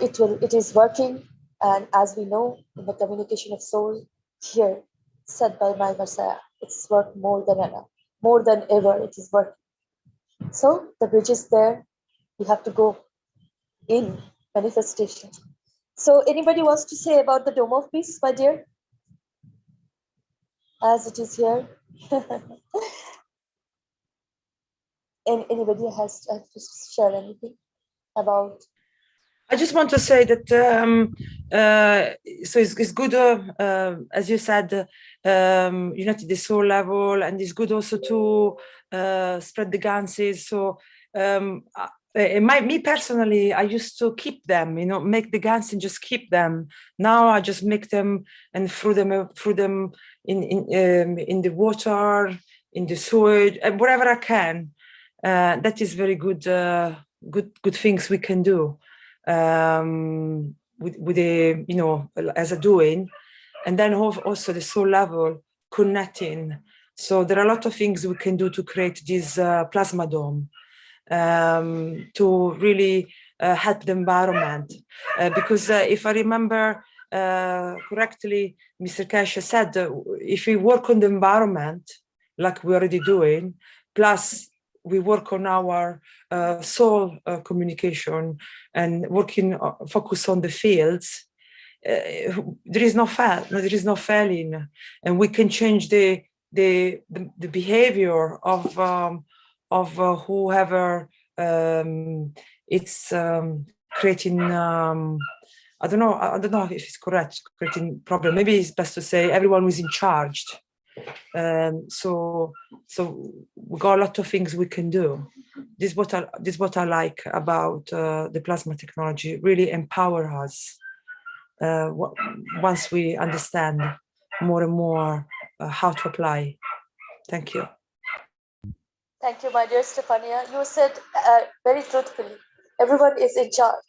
it is working. And as we know, in the communication of soul, here said by my Messiah, it's worked more than ever. It is working. So the bridge is there. You have to go in manifestation. So anybody wants to say about the Dome of Peace, my dear? As it is here. And anybody has to share anything about? I just want to say that so it's good, as you said, unite the soul level, and it's good also to spread the ganses. So me personally, I used to keep them, make the guns and just keep them. Now I just make them and throw them in the water, in the soil, and wherever I can. That is very good, good things we can do. With the as a doing, and then also the soul level connecting. So there are a lot of things we can do to create this plasma dome, to really help the environment, because if I remember correctly, Mr. Keshe said if we work on the environment like we're already doing, plus we work on our soul communication and focus on the fields, there is no failing, and we can change the behavior of whoever it's creating. I don't know if it's correct, creating problem. Maybe it's best to say everyone who is in charge. So we got a lot of things we can do. This is what I like about the plasma technology. Really empower us once we understand more and more how to apply. Thank you. Thank you, my dear Stefania. You said very truthfully, everyone is in charge.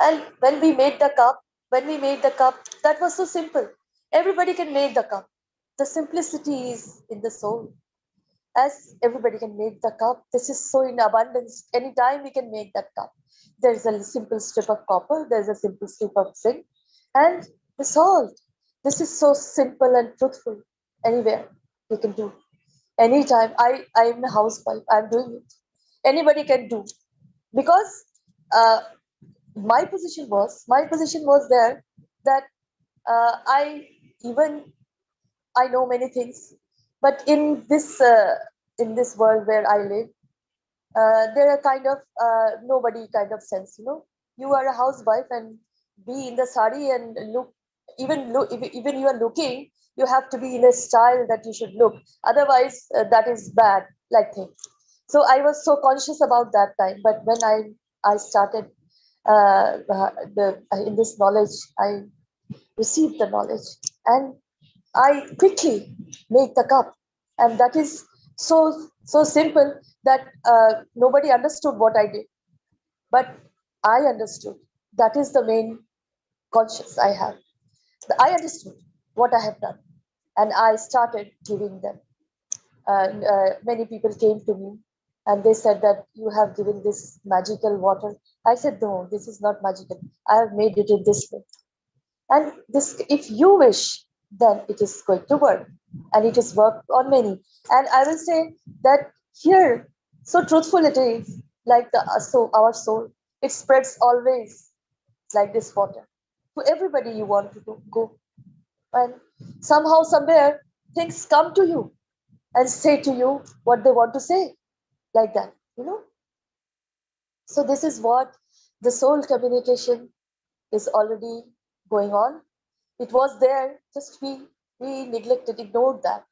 And when we made the cup, that was so simple. Everybody can make the cup. The simplicity is in the soul. As everybody can make the cup, this is so in abundance. Anytime we can make that cup. There's a simple strip of copper, there's a simple strip of zinc, and the salt. This is so simple and truthful. Anywhere you can do. Anytime. I'm a housewife, I'm doing it. Anybody can do. Because my position was there that I know many things, but in this world where I live, there are kind of nobody kind of sense. You are a housewife and be in the sari and look. Even you are looking, you have to be in a style that you should look. Otherwise, that is bad like thing. So I was so conscious about that time. But when I started in this knowledge, I received the knowledge, and I quickly make the cup, and that is so simple that nobody understood what I did, but I understood. That is the main conscious I have. I understood what I have done, and I started giving them. Many people came to me, and they said that you have given this magical water. I said, no, this is not magical. I have made it in this way. And this, if you wish, then it is going to work. and it is worked on many. And I will say that here, so truthful it is, like so our soul, it spreads always like this water to everybody you want to go. And somehow, somewhere, things come to you and say to you what they want to say, like that, you know. So this is what the soul communication is already going on. It was there, just we neglected, ignored that.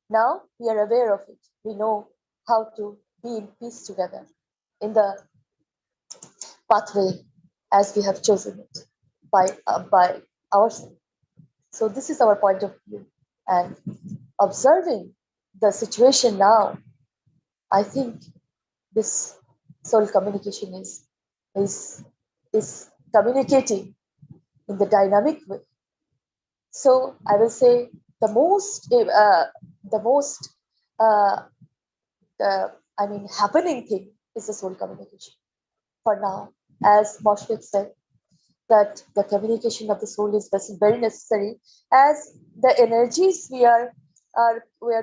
Now we are aware of it. We know how to be in peace together in the pathway as we have chosen it by ourselves. So this is our point of view. And observing the situation now, I think this soul communication is communicating in the dynamic way. So I will say the most happening thing is the soul communication for now. As Moshfik said, that the communication of the soul is very necessary, as the energies we are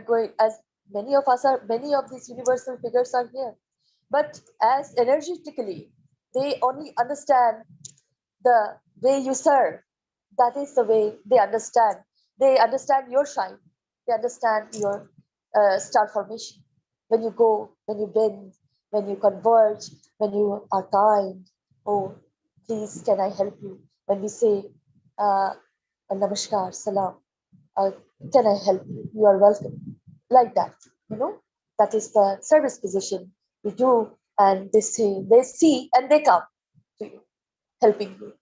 going, as many of these universal figures are here, but as energetically they only understand the way you serve. That is the way they understand. They understand your shine. They understand your star formation. When you go, when you bend, when you converge, when you are kind. Oh, please, can I help you? When we say, Namaskar, Salam, can I help you? You are welcome. Like that, you know, that is the service position we do, and they see, and they come to you, helping you.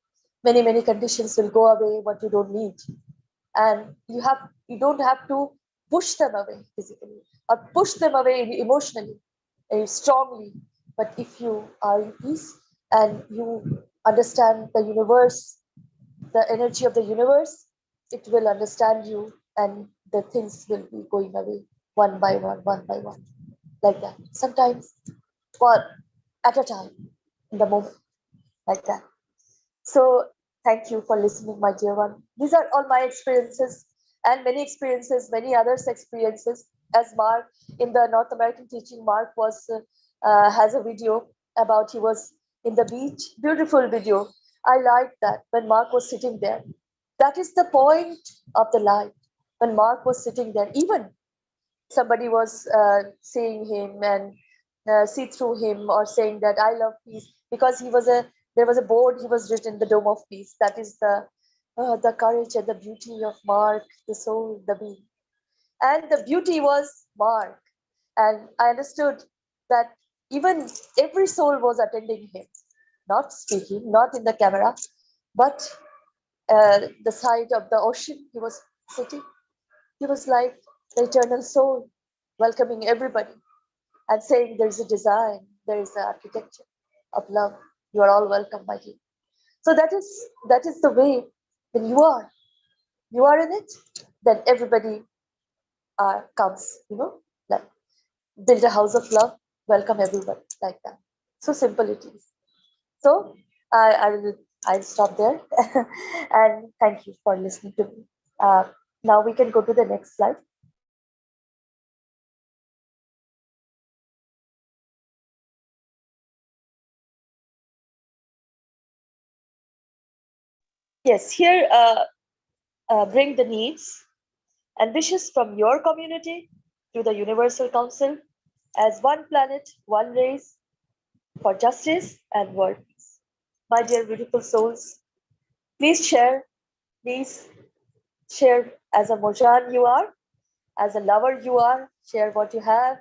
Many conditions will go away what you don't need, and you don't have to push them away physically or push them away emotionally, strongly. But if you are in peace and you understand the universe, the energy of the universe, it will understand you, and the things will be going away one by one, like that. Sometimes one at a time, in the moment, like that. So thank you for listening, my dear one. These are all my experiences, and many experiences, many others' experiences. As Mark in the North American teaching, Mark has a video about he was in the beach. Beautiful video. I like that when Mark was sitting there. That is the point of the life. When Mark was sitting there, even somebody was seeing him and see through him, or saying that I love peace, because there was a board, he was written the dome of peace. That is the courage and the beauty of Mark, the soul, the being. And the beauty was Mark. And I understood that even every soul was attending him, not speaking, not in the camera, but the side of the ocean he was sitting. He was like the eternal soul, welcoming everybody and saying there is a design, there is an architecture of love. You are all welcome, my dear. So that is the way. When you are in it, then everybody comes, like build a house of love, welcome everybody, like that. So simple it is. So I'll stop there, and thank you for listening to me. Now we can go to the next slide. Yes, here bring the needs and wishes from your community to the Universal Council as one planet, one race for justice and world peace. My dear beautiful souls, please share as a Mojan you are, as a lover you are, share what you have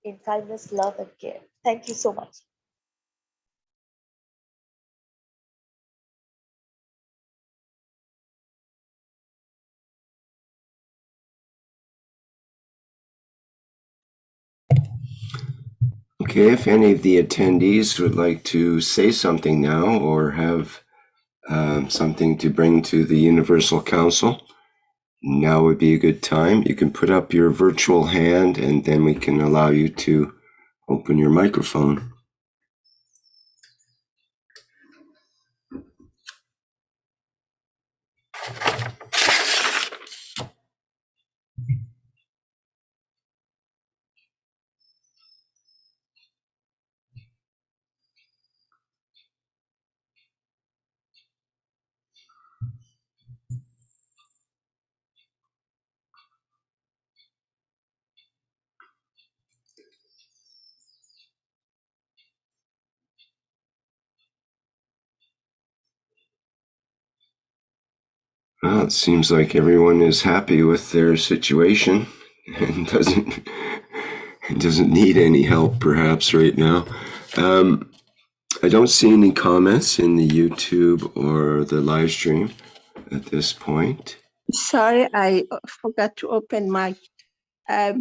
in kindness, love, and care. Thank you so much. Okay, if any of the attendees would like to say something now or have something to bring to the Universal Council, now would be a good time. You can put up your virtual hand and then we can allow you to open your microphone. Well, it seems like everyone is happy with their situation and doesn't need any help perhaps right now. I don't see any comments in the YouTube or the live stream at this point. Sorry, I forgot to open my. I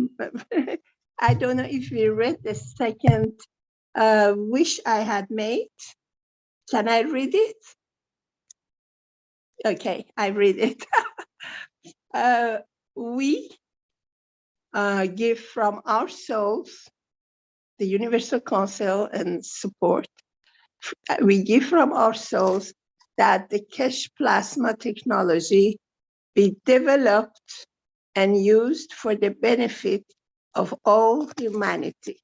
don't know if you read the second wish I had made. Can I read it? Okay, I read it. We give from our souls, the Universal Council and support. We give from our souls that the Keshe plasma technology be developed and used for the benefit of all humanity.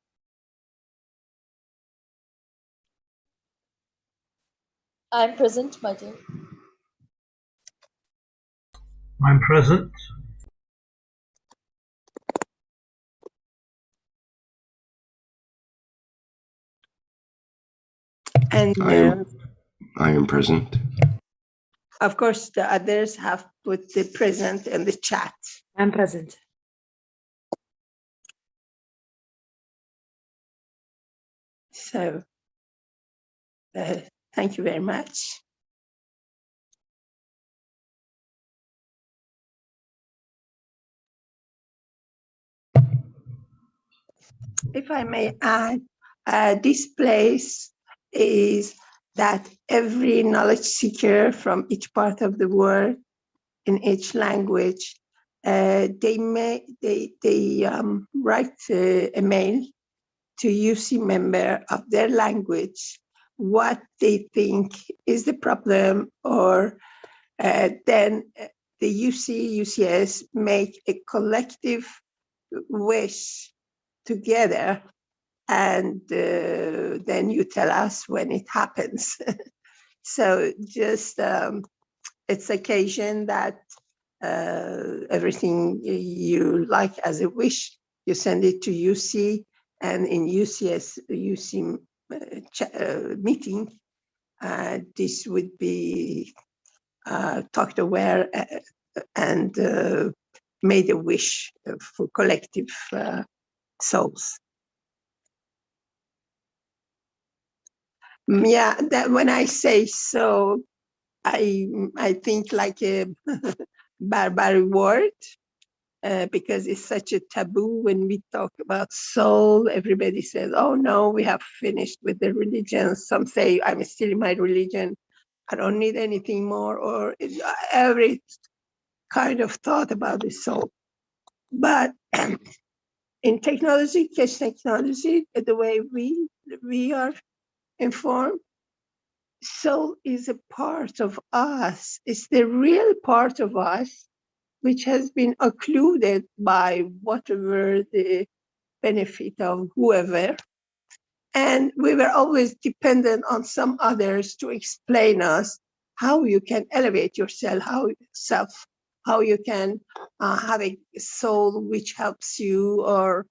I'm present, my dear. I'm present. And I am present. of course, the others have put the present in the chat. I'm present. So thank you very much. If I may add, this place is that every knowledge seeker from each part of the world, in each language, they write a mail to UC member of their language what they think is the problem, or then the UC, UCS make a collective wish together, and then you tell us when it happens. So just it's occasion that everything you like as a wish, you send it to UC, and in UCS, UC meeting, this would be talked aware and made a wish for collective souls. Yeah, that when I say so, I think like a barbaric word, because it's such a taboo when we talk about soul. Everybody says, oh no, we have finished with the religion. Some say, I'm still in my religion, I don't need anything more, or every kind of thought about the soul. But in technology, Keshe technology, the way we are informed, soul is a part of us. It's the real part of us, which has been occluded by whatever the benefit of whoever. And we were always dependent on some others to explain us how you can elevate yourself, how you can have a soul which helps you, or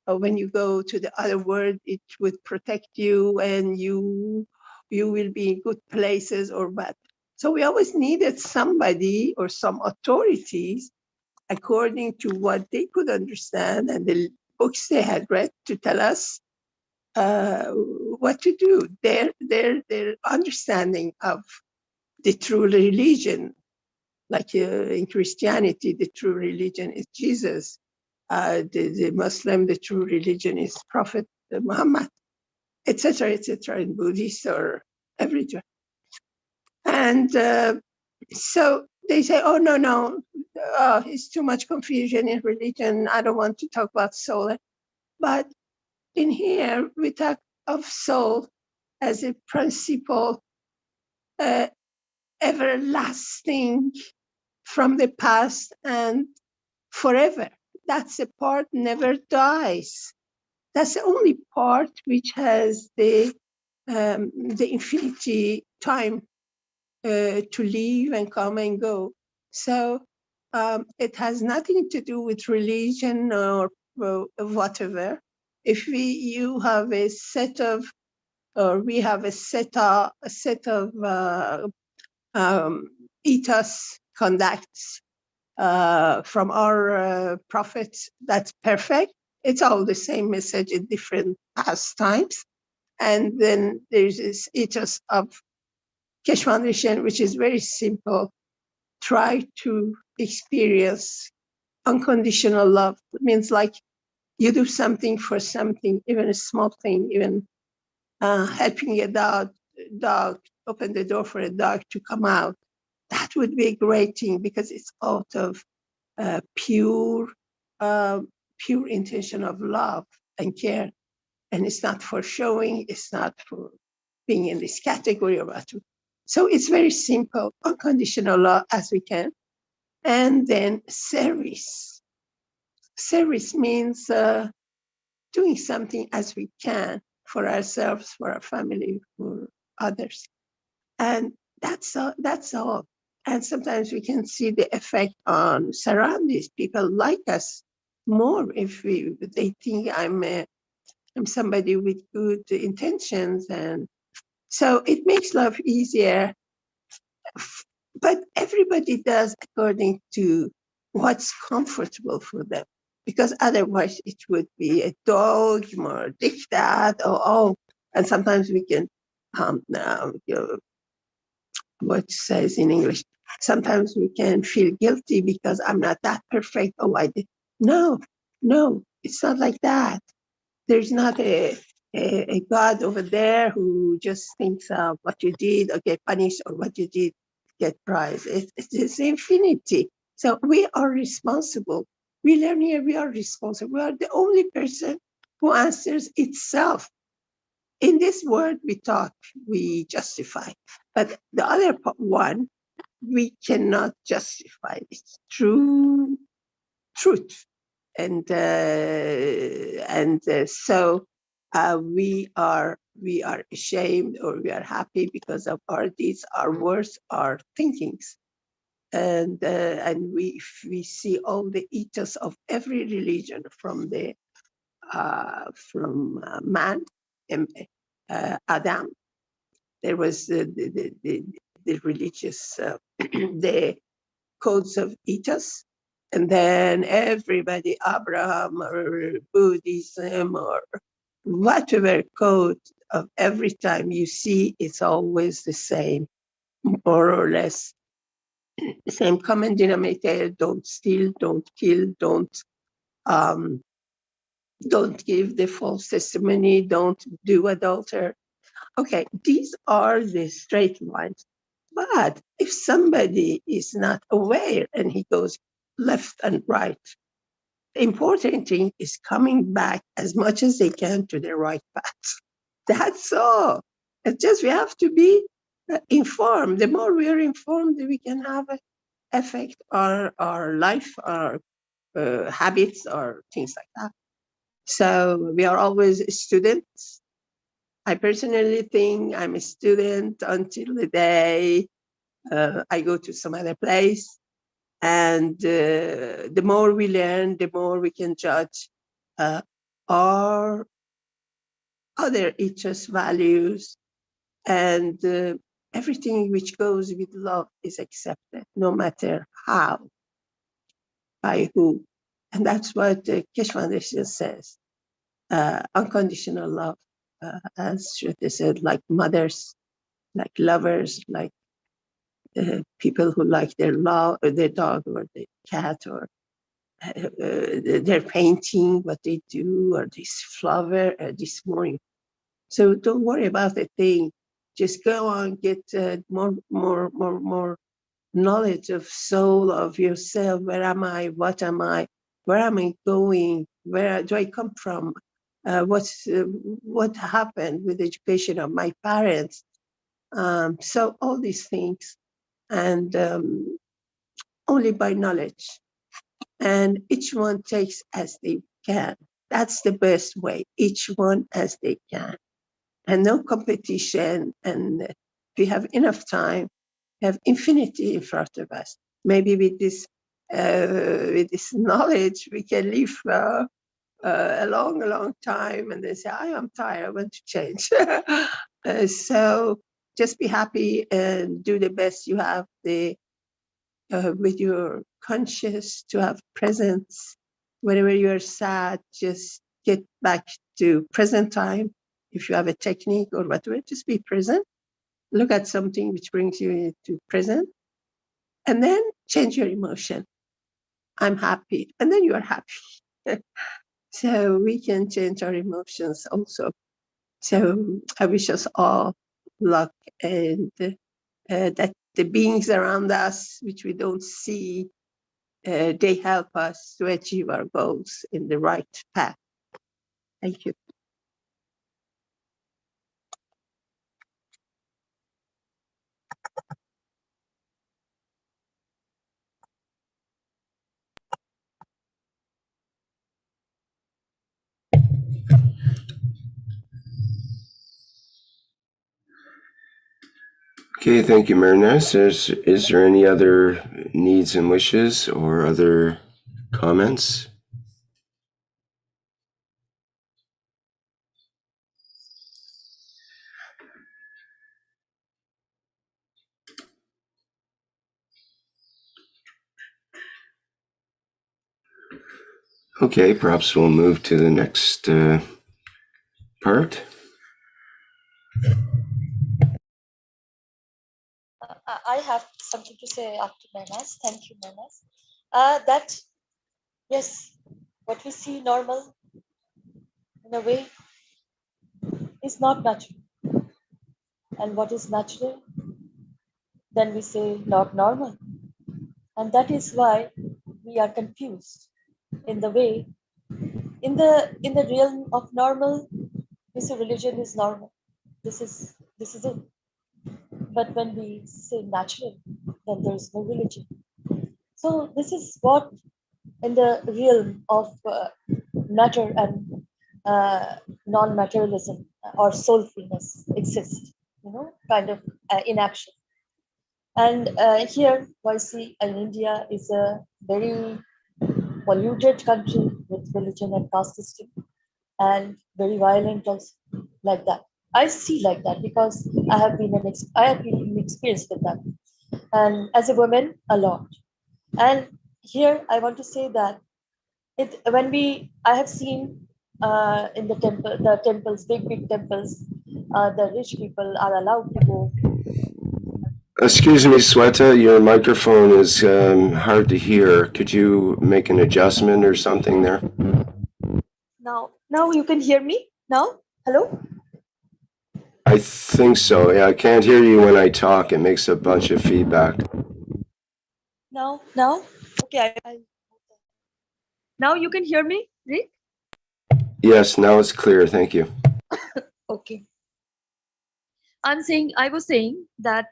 when you go to the other world, it would protect you and you will be in good places or bad. So we always needed somebody or some authorities, according to what they could understand and the books they had read, to tell us what to do. Their understanding of the true religion, like in Christianity, the true religion is Jesus. The Muslim, the true religion is Prophet Muhammad, etc., etc., in Buddhist or everywhere. And so they say, oh, no, it's too much confusion in religion. I don't want to talk about soul. But in here, we talk of soul as a principle, everlasting from the past and forever. That's a part never dies. That's the only part which has the infinity time to live and come and go. So it has nothing to do with religion or whatever. If you have a set of, or we have a set of ethos conducts from our prophets, that's perfect. It's all the same message in different pastimes. And then there's this ethos of Keshe Foundation, which is very simple. Try to experience unconditional love. It means like you do something for something, even a small thing, even helping a dog open the door for a dog to come out. That would be a great thing because it's out of pure intention of love and care. And it's not for showing, it's not for being in this category or what. So it's very simple, unconditional love as we can. And then service. Service means doing something as we can for ourselves, for our family, for others. And that's all. And sometimes we can see the effect on surroundings. People like us more if they think I'm somebody with good intentions. And so it makes life easier. But everybody does according to what's comfortable for them, because otherwise it would be a dogma or diktat or and sometimes we can what says in English, sometimes we can feel guilty because I'm not that perfect. Oh, I did. No, it's not like that. There's not a God over there who just thinks of what you did or get punished or what you did get prize. It's infinity. So we are responsible. We learn here we are responsible. We are the only person who answers itself. In this world, we talk, we justify. But the other one, we cannot justify. It's true truth. And so we are ashamed or we are happy because of our deeds, our words, our thinkings. And we see all the ethos of every religion from man, Adam. There was the religious the codes of ethos, and then everybody, Abraham or Buddhism or whatever code of every time you see, it's always the same, more or less. The same common denominator: don't steal, don't kill, don't give the false testimony, don't do adultery. Okay, these are the straight lines. But if somebody is not aware and he goes left and right, the important thing is coming back as much as they can to the right path. That's all. It's just we have to be informed. The more we are informed, we can have an effect on our life, our habits, or things like that. So we are always students. I personally think I'm a student until the day I go to some other place. And the more we learn, the more we can judge our other ethos values, and everything which goes with love is accepted, no matter how, by who. And that's what the Keshe Foundation says, unconditional love, as Shruti said, like mothers, like lovers, like people who like their dog or their cat, or their painting, what they do, or this flower this morning. So don't worry about the thing. Just go on, get more knowledge of soul, of yourself. Where am I? What am I? Where am I going? Where do I come from? What happened with the education of my parents? So all these things, and only by knowledge. And each one takes as they can. That's the best way, each one as they can. And no competition. And if we have enough time, have infinity in front of us. Maybe with this knowledge, we can live a long time, and then say, I am tired, I want to change. So just be happy and do the best you have the with your conscious, to have presence. Whenever you're sad, just get back to present time. If you have a technique or whatever, just be present. Look at something which brings you into present, and then change your emotion. I'm happy, and then you are happy. So we can change our emotions also. So I wish us all luck, and that the beings around us, which we don't see, they help us to achieve our goals in the right path. Thank you. Okay, thank you, Mehran. Is there any other needs and wishes or other comments? Okay, perhaps we'll move to the next part. I have something to say after Mehnas. Thank you, Mehnas. That, yes, what we see normal in a way is not natural. And what is natural, then we say not normal. And that is why we are confused in the way, in the realm of normal, we say religion is normal. This is it. But when we say natural, then there is no religion. So this is what in the realm of matter and non-materialism or soulfulness exists, kind of inaction. And here, Boise in India is a very polluted country with religion and caste system, and very violent also, like that. I see like that because I have been experienced with that, and as a woman, a lot. And here, I want to say that I have seen in the temples, big temples, the rich people are allowed to go. Excuse me, Sweta, your microphone is hard to hear. Could you make an adjustment or something there? Now you can hear me? Now? Hello? I think so. Yeah, I can't hear you when I talk. It makes a bunch of feedback. Now? Okay. Now you can hear me, Rick? Yes, now it's clear. Thank you. Okay. I was saying that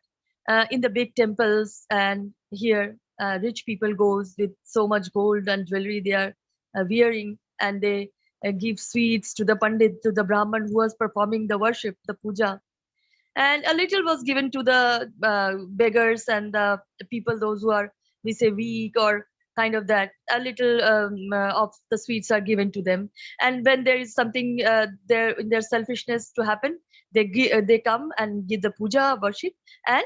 in the big temples and here, rich people goes with so much gold and jewelry they are wearing, and they give sweets to the pandit, to the brahman who was performing the worship, the puja. And a little was given to the beggars and the people, those who are, we say, weak or kind of that. A little of the sweets are given to them. And when there is something there in their selfishness to happen, they come and give the puja worship and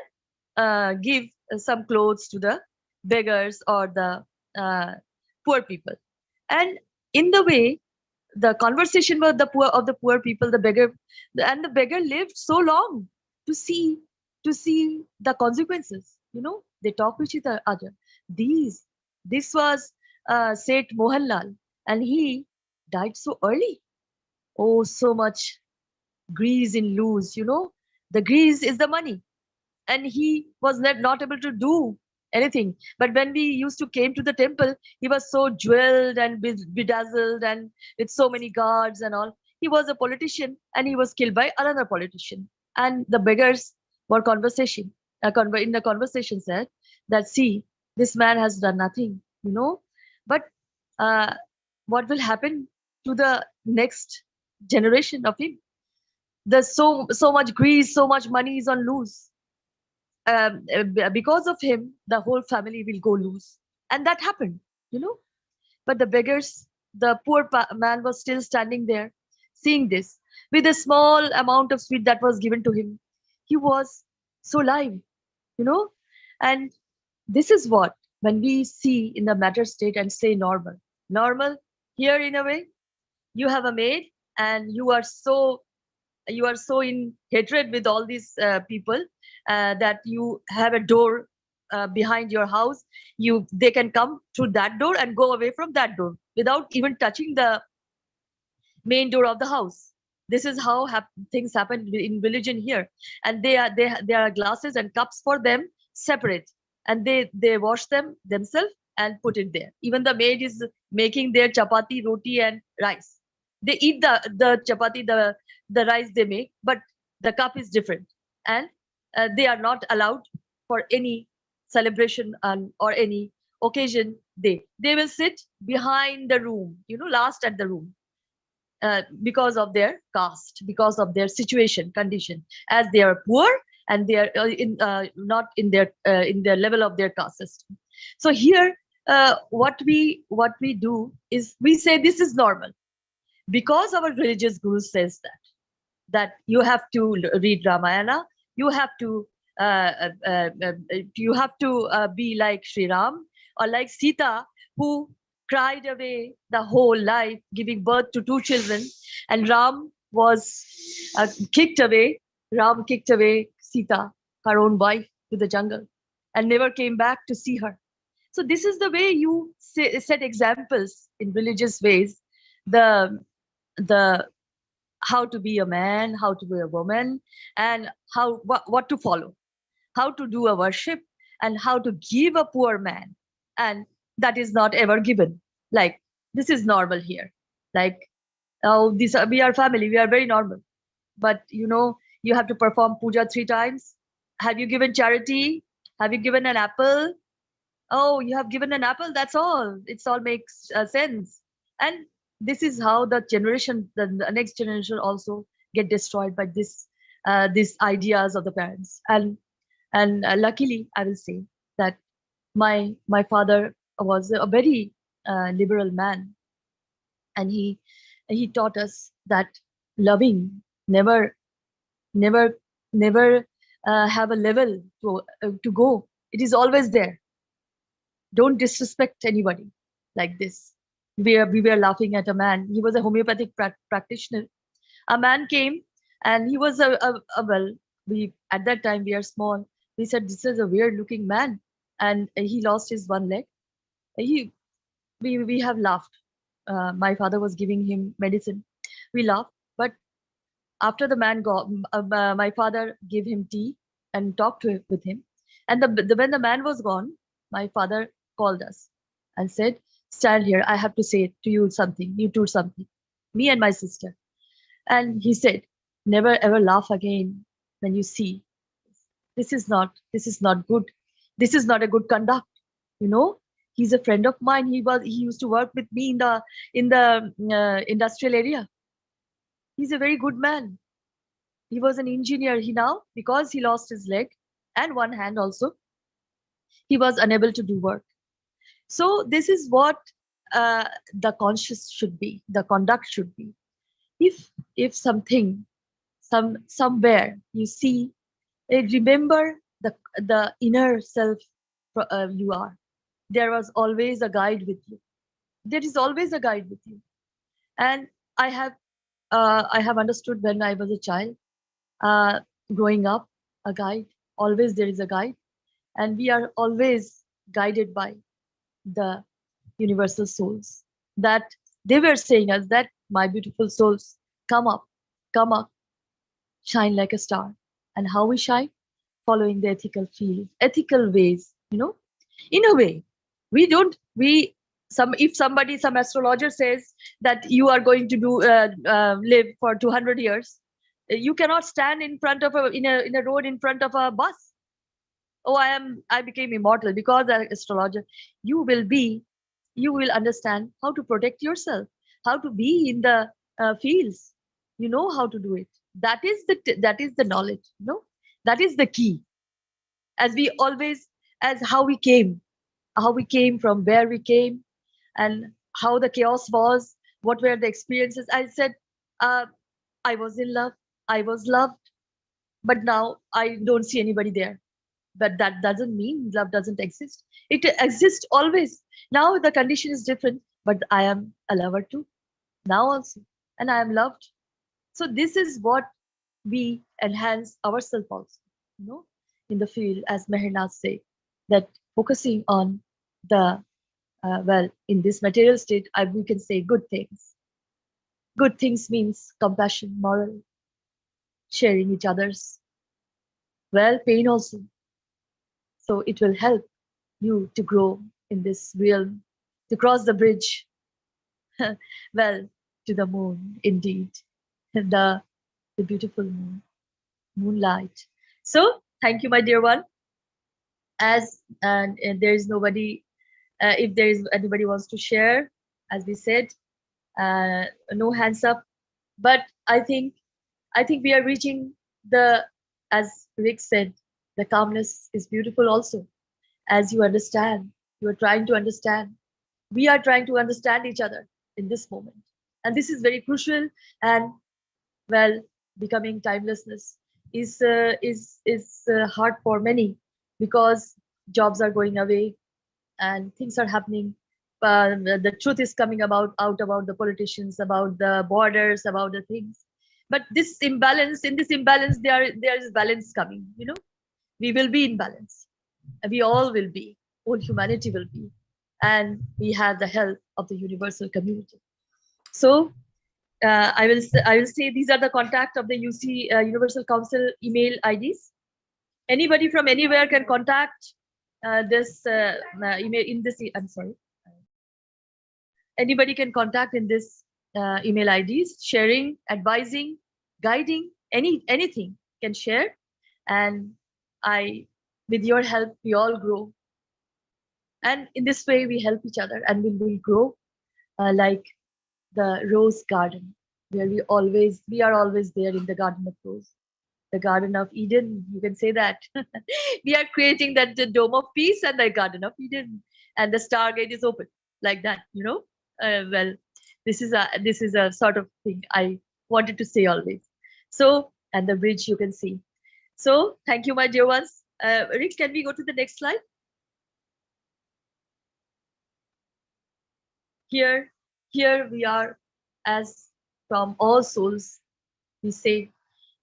give some clothes to the beggars or the poor people. And in the way, the conversation with the poor people, the beggar, and the beggar lived so long to see the consequences. They talk with each other. This was Seth Mohanlal, and he died so early. Oh, so much grease in loose. The grease is the money, and he was not able to do anything. But when we used to came to the temple, he was so jeweled and bedazzled and with so many guards and all. He was a politician, and he was killed by another politician. And the beggars were in the conversation said that, see, this man has done nothing, but what will happen to the next generation of him? There's so much grease, so much money is on loose. Because of him, the whole family will go loose. And that happened, But the beggars, the poor man was still standing there, seeing this, with a small amount of sweet that was given to him. He was so live, And this is what when we see in the matter state and say normal. Normal, here in a way, you have a maid and you are so in hatred with all these people that you have a door behind your house. They can come through that door and go away from that door without even touching the main door of the house. This is how things happen in religion here, and there are glasses and cups for them separate, and they wash them themselves and put it there. Even the maid is making their chapati, roti, and rice. They eat the chapati, the rice they make, but the cup is different, and they are not allowed for any celebration or any occasion. They will sit behind the room, last at the room. Because of their caste, because of their situation, condition, as they are poor and they are not in their level of their caste system. So here, what we do is we say this is normal, because our religious guru says that you have to read Ramayana, you have to be like Sri Ram or like Sita, who cried away the whole life, giving birth to 2 children, and Ram was kicked away. Ram kicked away Sita, her own wife, to the jungle, and never came back to see her. So this is the way you set examples in religious ways. The how to be a man, how to be a woman, and what to follow, how to do a worship, and how to give a poor man, and that is not ever given. Like, this is normal here. Like, oh, we are family, we are very normal. But you have to perform puja 3 times. Have you given charity? Have you given an apple? Oh, you have given an apple, that's all. It all makes sense. And this is how the next generation also get destroyed by these ideas of the parents. And luckily, I will say that my father was a very liberal man, and he taught us that loving never have a level to go. It is always there. Don't disrespect anybody like this. We were laughing at a man. He was a homeopathic practitioner. A man came, and he was at that time we are small. We said, this is a weird looking man, and he lost his one leg. We have laughed. My father was giving him medicine. We laughed, but after the man my father gave him tea and talked with him. And when the man was gone, my father called us and said, stand here, I have to say to you something, me and my sister. And he said, never ever laugh again when you see. This is not good. This is not a good conduct. He's a friend of mine. He used to work with me in the industrial area. He's a very good man. He was an engineer. Now, because he lost his leg and one hand also, he was unable to do work. So this is what the conscious should be, the conduct should be. If something, somewhere you see, remember the inner self you are. There was always a guide with you. There is always a guide with you. And I have understood when I was a child, growing up, a guide, always there is a guide. And we are always guided by the universal souls, that they were saying us that, my beautiful souls, come up, shine like a star. And how we shine? Following the ethical field, ethical ways, in a way. If some astrologer says that you are going to live for 200 years, you cannot stand in front of in a road in front of a bus. Oh, I became immortal because an astrologer. You will understand how to protect yourself, how to be in the fields. You know how to do it. That is the knowledge. That is the key. As how we came from where we came, and how the chaos was, what were the experiences. I said, I was in love, I was loved, but now I don't see anybody there. but that doesn't mean love doesn't exist. It exists always. Now the condition is different, but I am a lover too, now also, and I am loved. So this is what we enhance ourselves also, in the field, as Mehran say, that focusing on the, in this material state, we can say good things. Good things means compassion, moral, sharing each other's, pain also. So it will help you to grow in this realm, to cross the bridge, to the moon, indeed, the beautiful moonlight. So thank you, my dear one. As and there is nobody, if there is anybody wants to share, as we said, no hands up. But I think we are reaching the, as Rick said, the calmness is beautiful also. As you understand, you are trying to understand. We are trying to understand each other in this moment, and this is very crucial. And becoming timelessness is hard for many, because jobs are going away and things are happening. The truth is coming out about the politicians, about the borders, about the things. But this imbalance, in this imbalance, there is balance coming. We will be in balance. We all will be. Whole humanity will be, and we have the help of the universal community. So I will say these are the contact of the UC Universal Council email IDs. Anybody from anywhere can contact this email in this. I'm sorry. Anybody can contact in this email IDs, sharing, advising, guiding, anything can share. And with your help, we all grow. And in this way, we help each other, and we will grow like the rose garden, where we are always there in the garden of rose, the garden of Eden. You can say that. We are creating that the dome of peace and the garden of Eden, and the stargate is open like that. This is a sort of thing I wanted to say always. So, and the bridge you can see. So thank you, my dear ones. Rick, can we go to the next slide? Here we are, as from all souls, we say,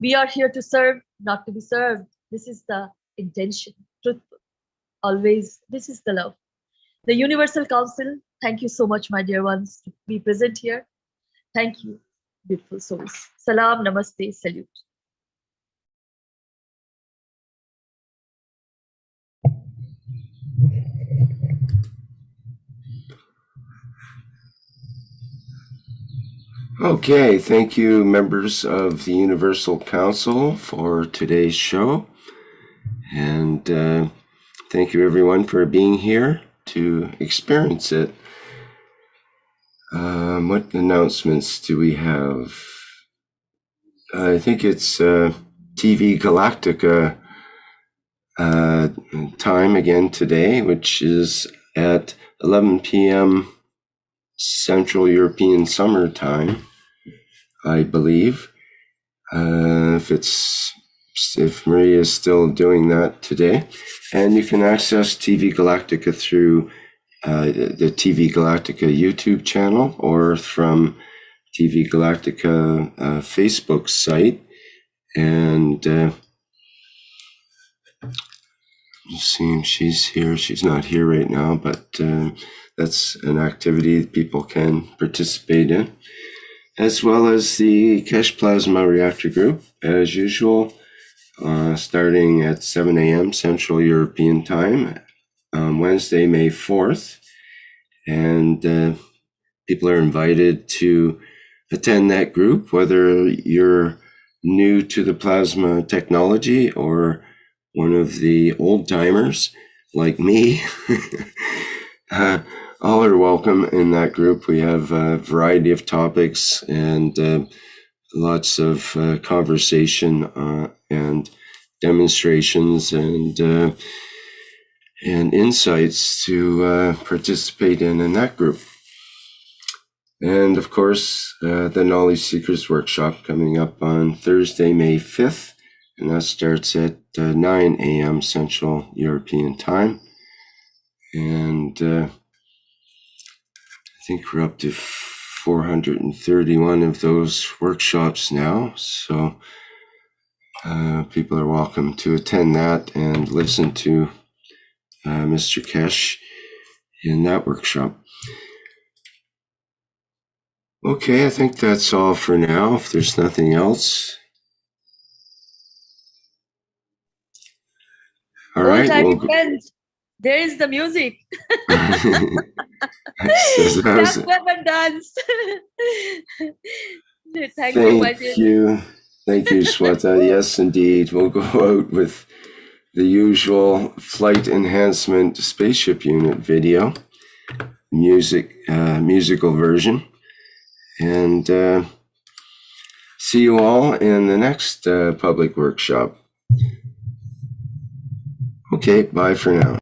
we are here to serve, not to be served. This is the intention, truthful. Always, this is the love. The Universal Council, thank you so much, my dear ones, to be present here. Thank you, beautiful souls. Salam, namaste, salute. Okay, thank you, members of the Universal Council, for today's show. And thank you, everyone, for being here to experience it. What announcements do we have? I think it's TV Galactica time again today, which is at 11 p.m. Central European Summer Time, I believe. If Maria is still doing that today. And you can access TV Galactica through the TV Galactica YouTube channel, or from TV Galactica Facebook site. And see if she's here. She's not here right now, but that's an activity that people can participate in, as well as the Keshe Plasma Reactor Group, as usual, starting at 7 a.m. Central European Time on Wednesday, May 4th. And people are invited to attend that group, whether you're new to the plasma technology or one of the old timers like me. All are welcome in that group. We have a variety of topics and lots of conversation and demonstrations and insights to participate in that group. And of course, the Knowledge Seekers Workshop coming up on Thursday, May 5th And that starts at 9 a.m. Central European Time. And I think we're up to 431 of those workshops now. So people are welcome to attend that and listen to Mr. Keshe in that workshop. Okay, I think that's all for now, if there's nothing else. All right, time we'll go. There is the music. Thank Clap and dance. Thank you. Thank you, Sweta. Yes, indeed. We'll go out with the usual flight enhancement spaceship unit video, musical version. And see you all in the next public workshop. Okay, bye for now.